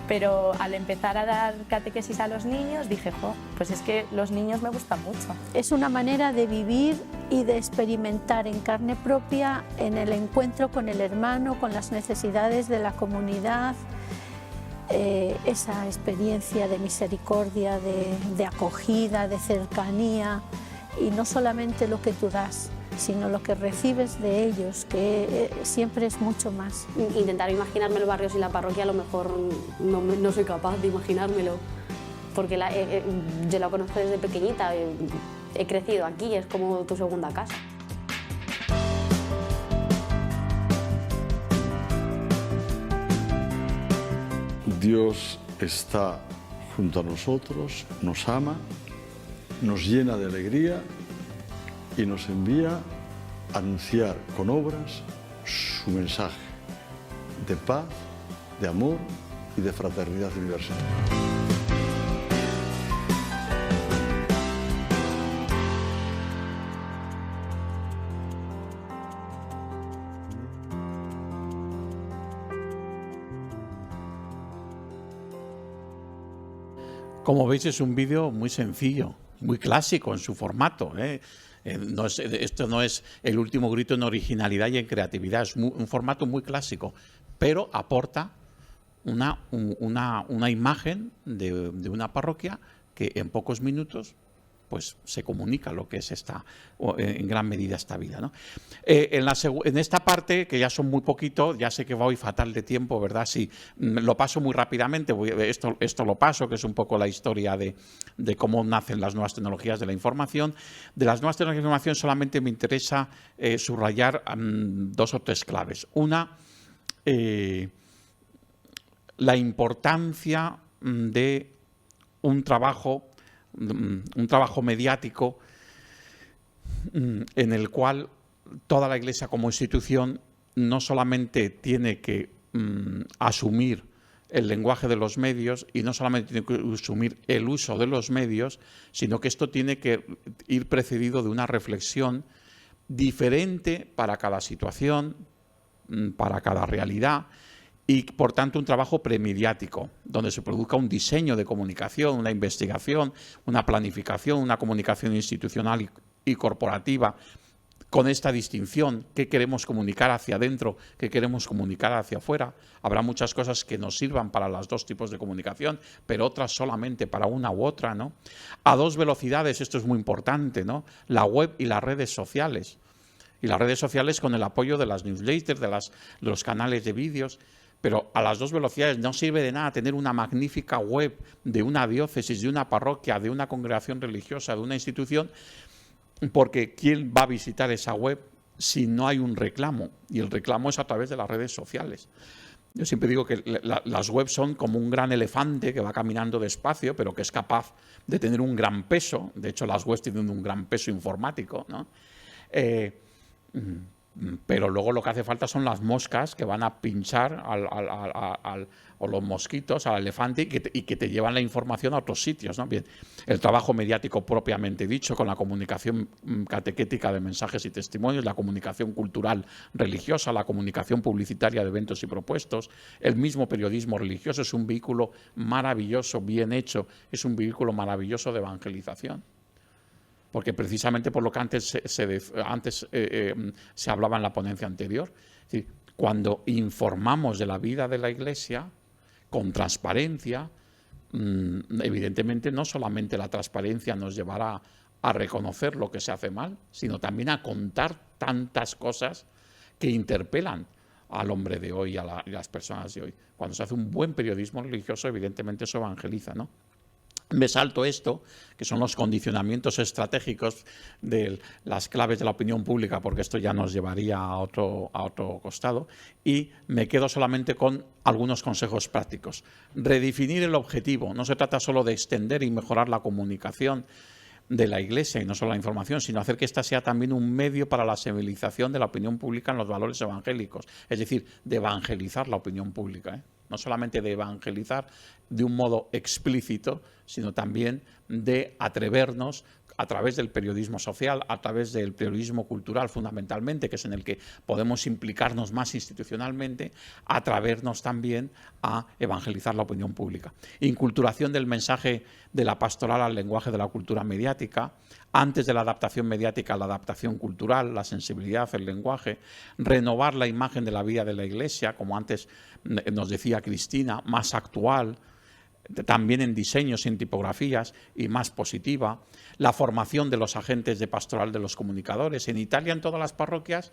Pero al empezar a dar catequesis a los niños dije, pues es que los niños me gustan mucho. Es una manera de vivir y de experimentar en carne propia en el encuentro con el hermano, con las necesidades de la comunidad. esa experiencia de misericordia, de acogida, de cercanía, y no solamente lo que tú das, sino lo que recibes de ellos, que siempre es mucho más. Intentar imaginarme los barrios y la parroquia, a lo mejor no soy capaz de imaginármelo, porque yo la conozco desde pequeñita, he crecido aquí, es como tu segunda casa. Dios está junto a nosotros, nos ama, nos llena de alegría y nos envía a anunciar con obras su mensaje de paz, de amor y de fraternidad universal. Como veis, es un vídeo muy sencillo, muy clásico en su formato, ¿eh? Esto no es el último grito en originalidad y en creatividad, es un formato muy clásico, pero aporta una imagen de una parroquia que en pocos minutos pues se comunica lo que es en gran medida esta vida, ¿no? En esta parte, que ya son muy poquito, ya sé que voy fatal de tiempo, ¿verdad? Sí, lo paso muy rápidamente, esto lo paso, que es un poco la historia de cómo nacen las nuevas tecnologías de la información. De las nuevas tecnologías de la información solamente me interesa subrayar 2 o 3 claves. Una, la importancia de un trabajo mediático en el cual toda la Iglesia como institución no solamente tiene que asumir el lenguaje de los medios y no solamente tiene que asumir el uso de los medios, sino que esto tiene que ir precedido de una reflexión diferente para cada situación, para cada realidad, y por tanto un trabajo premediático, donde se produzca un diseño de comunicación, una investigación, una planificación, una comunicación institucional y corporativa, con esta distinción, qué queremos comunicar hacia adentro, qué queremos comunicar hacia afuera. Habrá muchas cosas que nos sirvan para los 2 tipos de comunicación, pero otras solamente para una u otra, ¿no? A 2 velocidades, esto es muy importante, ¿no? La web y las redes sociales. Y las redes sociales con el apoyo de las newsletters, de los canales de vídeos. Pero a las 2 velocidades no sirve de nada tener una magnífica web de una diócesis, de una parroquia, de una congregación religiosa, de una institución, porque ¿quién va a visitar esa web si no hay un reclamo? Y el reclamo es a través de las redes sociales. Yo siempre digo que las webs son como un gran elefante que va caminando despacio, pero que es capaz de tener un gran peso. De hecho, las webs tienen un gran peso informático, ¿no? Pero luego lo que hace falta son las moscas que van a pinchar o los mosquitos al elefante y que te llevan la información a otros sitios, ¿no? Bien, el trabajo mediático propiamente dicho, con la comunicación catequética de mensajes y testimonios, la comunicación cultural religiosa, la comunicación publicitaria de eventos y propuestos, el mismo periodismo religioso es un vehículo maravilloso, bien hecho, es un vehículo maravilloso de evangelización. Porque precisamente por lo que antes se hablaba en la ponencia anterior, es decir, cuando informamos de la vida de la Iglesia con transparencia, evidentemente no solamente la transparencia nos llevará a reconocer lo que se hace mal, sino también a contar tantas cosas que interpelan al hombre de hoy y a las personas de hoy. Cuando se hace un buen periodismo religioso, evidentemente eso evangeliza, ¿no? Me salto esto, que son los condicionamientos estratégicos de las claves de la opinión pública, porque esto ya nos llevaría a otro costado, y me quedo solamente con algunos consejos prácticos. Redefinir el objetivo. No se trata solo de extender y mejorar la comunicación de la Iglesia y no solo la información, sino hacer que ésta sea también un medio para la sensibilización de la opinión pública en los valores evangélicos, es decir, de evangelizar la opinión pública, ¿eh? No solamente de evangelizar de un modo explícito, sino también de atrevernos a través del periodismo social, a través del periodismo cultural fundamentalmente, que es en el que podemos implicarnos más institucionalmente, atrevernos también a evangelizar la opinión pública. Inculturación del mensaje de la pastoral al lenguaje de la cultura mediática, antes de la adaptación mediática, la adaptación cultural, la sensibilidad, el lenguaje, renovar la imagen de la vida de la Iglesia, como antes nos decía Cristina, más actual, también en diseños y en tipografías y más positiva, la formación de los agentes de pastoral de los comunicadores. En Italia, en todas las parroquias,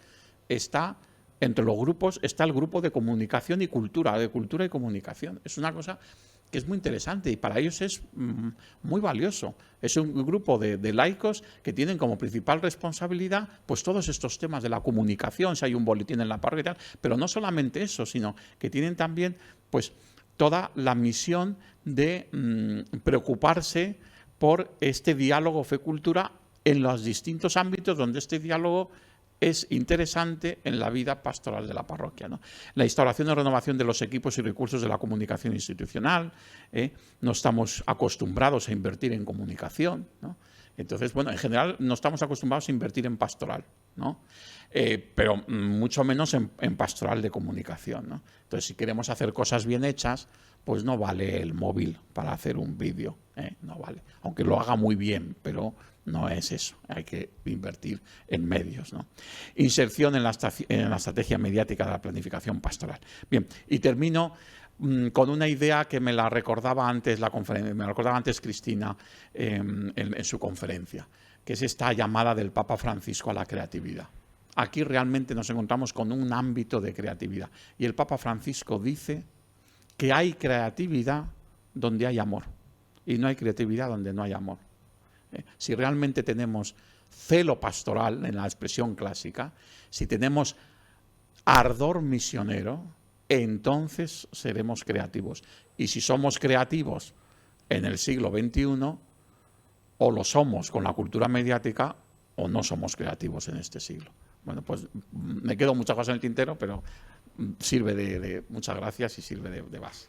está entre los grupos, está el grupo de comunicación y cultura, de cultura y comunicación. Es una cosa que es muy interesante y para ellos es muy valioso. Es un grupo de laicos que tienen como principal responsabilidad pues todos estos temas de la comunicación, si hay un boletín en la parroquia y tal, pero no solamente eso, sino que tienen también pues toda la misión de preocuparse por este diálogo fe-cultura en los distintos ámbitos donde este diálogo es interesante en la vida pastoral de la parroquia, ¿no? La instauración y renovación de los equipos y recursos de la comunicación institucional, no estamos acostumbrados a invertir en comunicación, ¿no? Entonces, bueno, en general no estamos acostumbrados a invertir en pastoral, ¿no? Pero mucho menos en pastoral de comunicación, ¿no? Entonces, si queremos hacer cosas bien hechas, pues no vale el móvil para hacer un vídeo, no vale. Aunque lo haga muy bien, pero no es eso. Hay que invertir en medios, ¿no? Inserción en la estrategia mediática de la planificación pastoral. Bien, y termino con una idea que me la recordaba antes Cristina en su conferencia, que es esta llamada del Papa Francisco a la creatividad. Aquí realmente nos encontramos con un ámbito de creatividad y el Papa Francisco dice que hay creatividad donde hay amor y no hay creatividad donde no hay amor. Si realmente tenemos celo pastoral en la expresión clásica, si tenemos ardor misionero, entonces seremos creativos. Y si somos creativos en el siglo XXI, o lo somos con la cultura mediática, o no somos creativos en este siglo. Bueno, pues me quedo muchas cosas en el tintero, pero sirve de muchas gracias y sirve de base.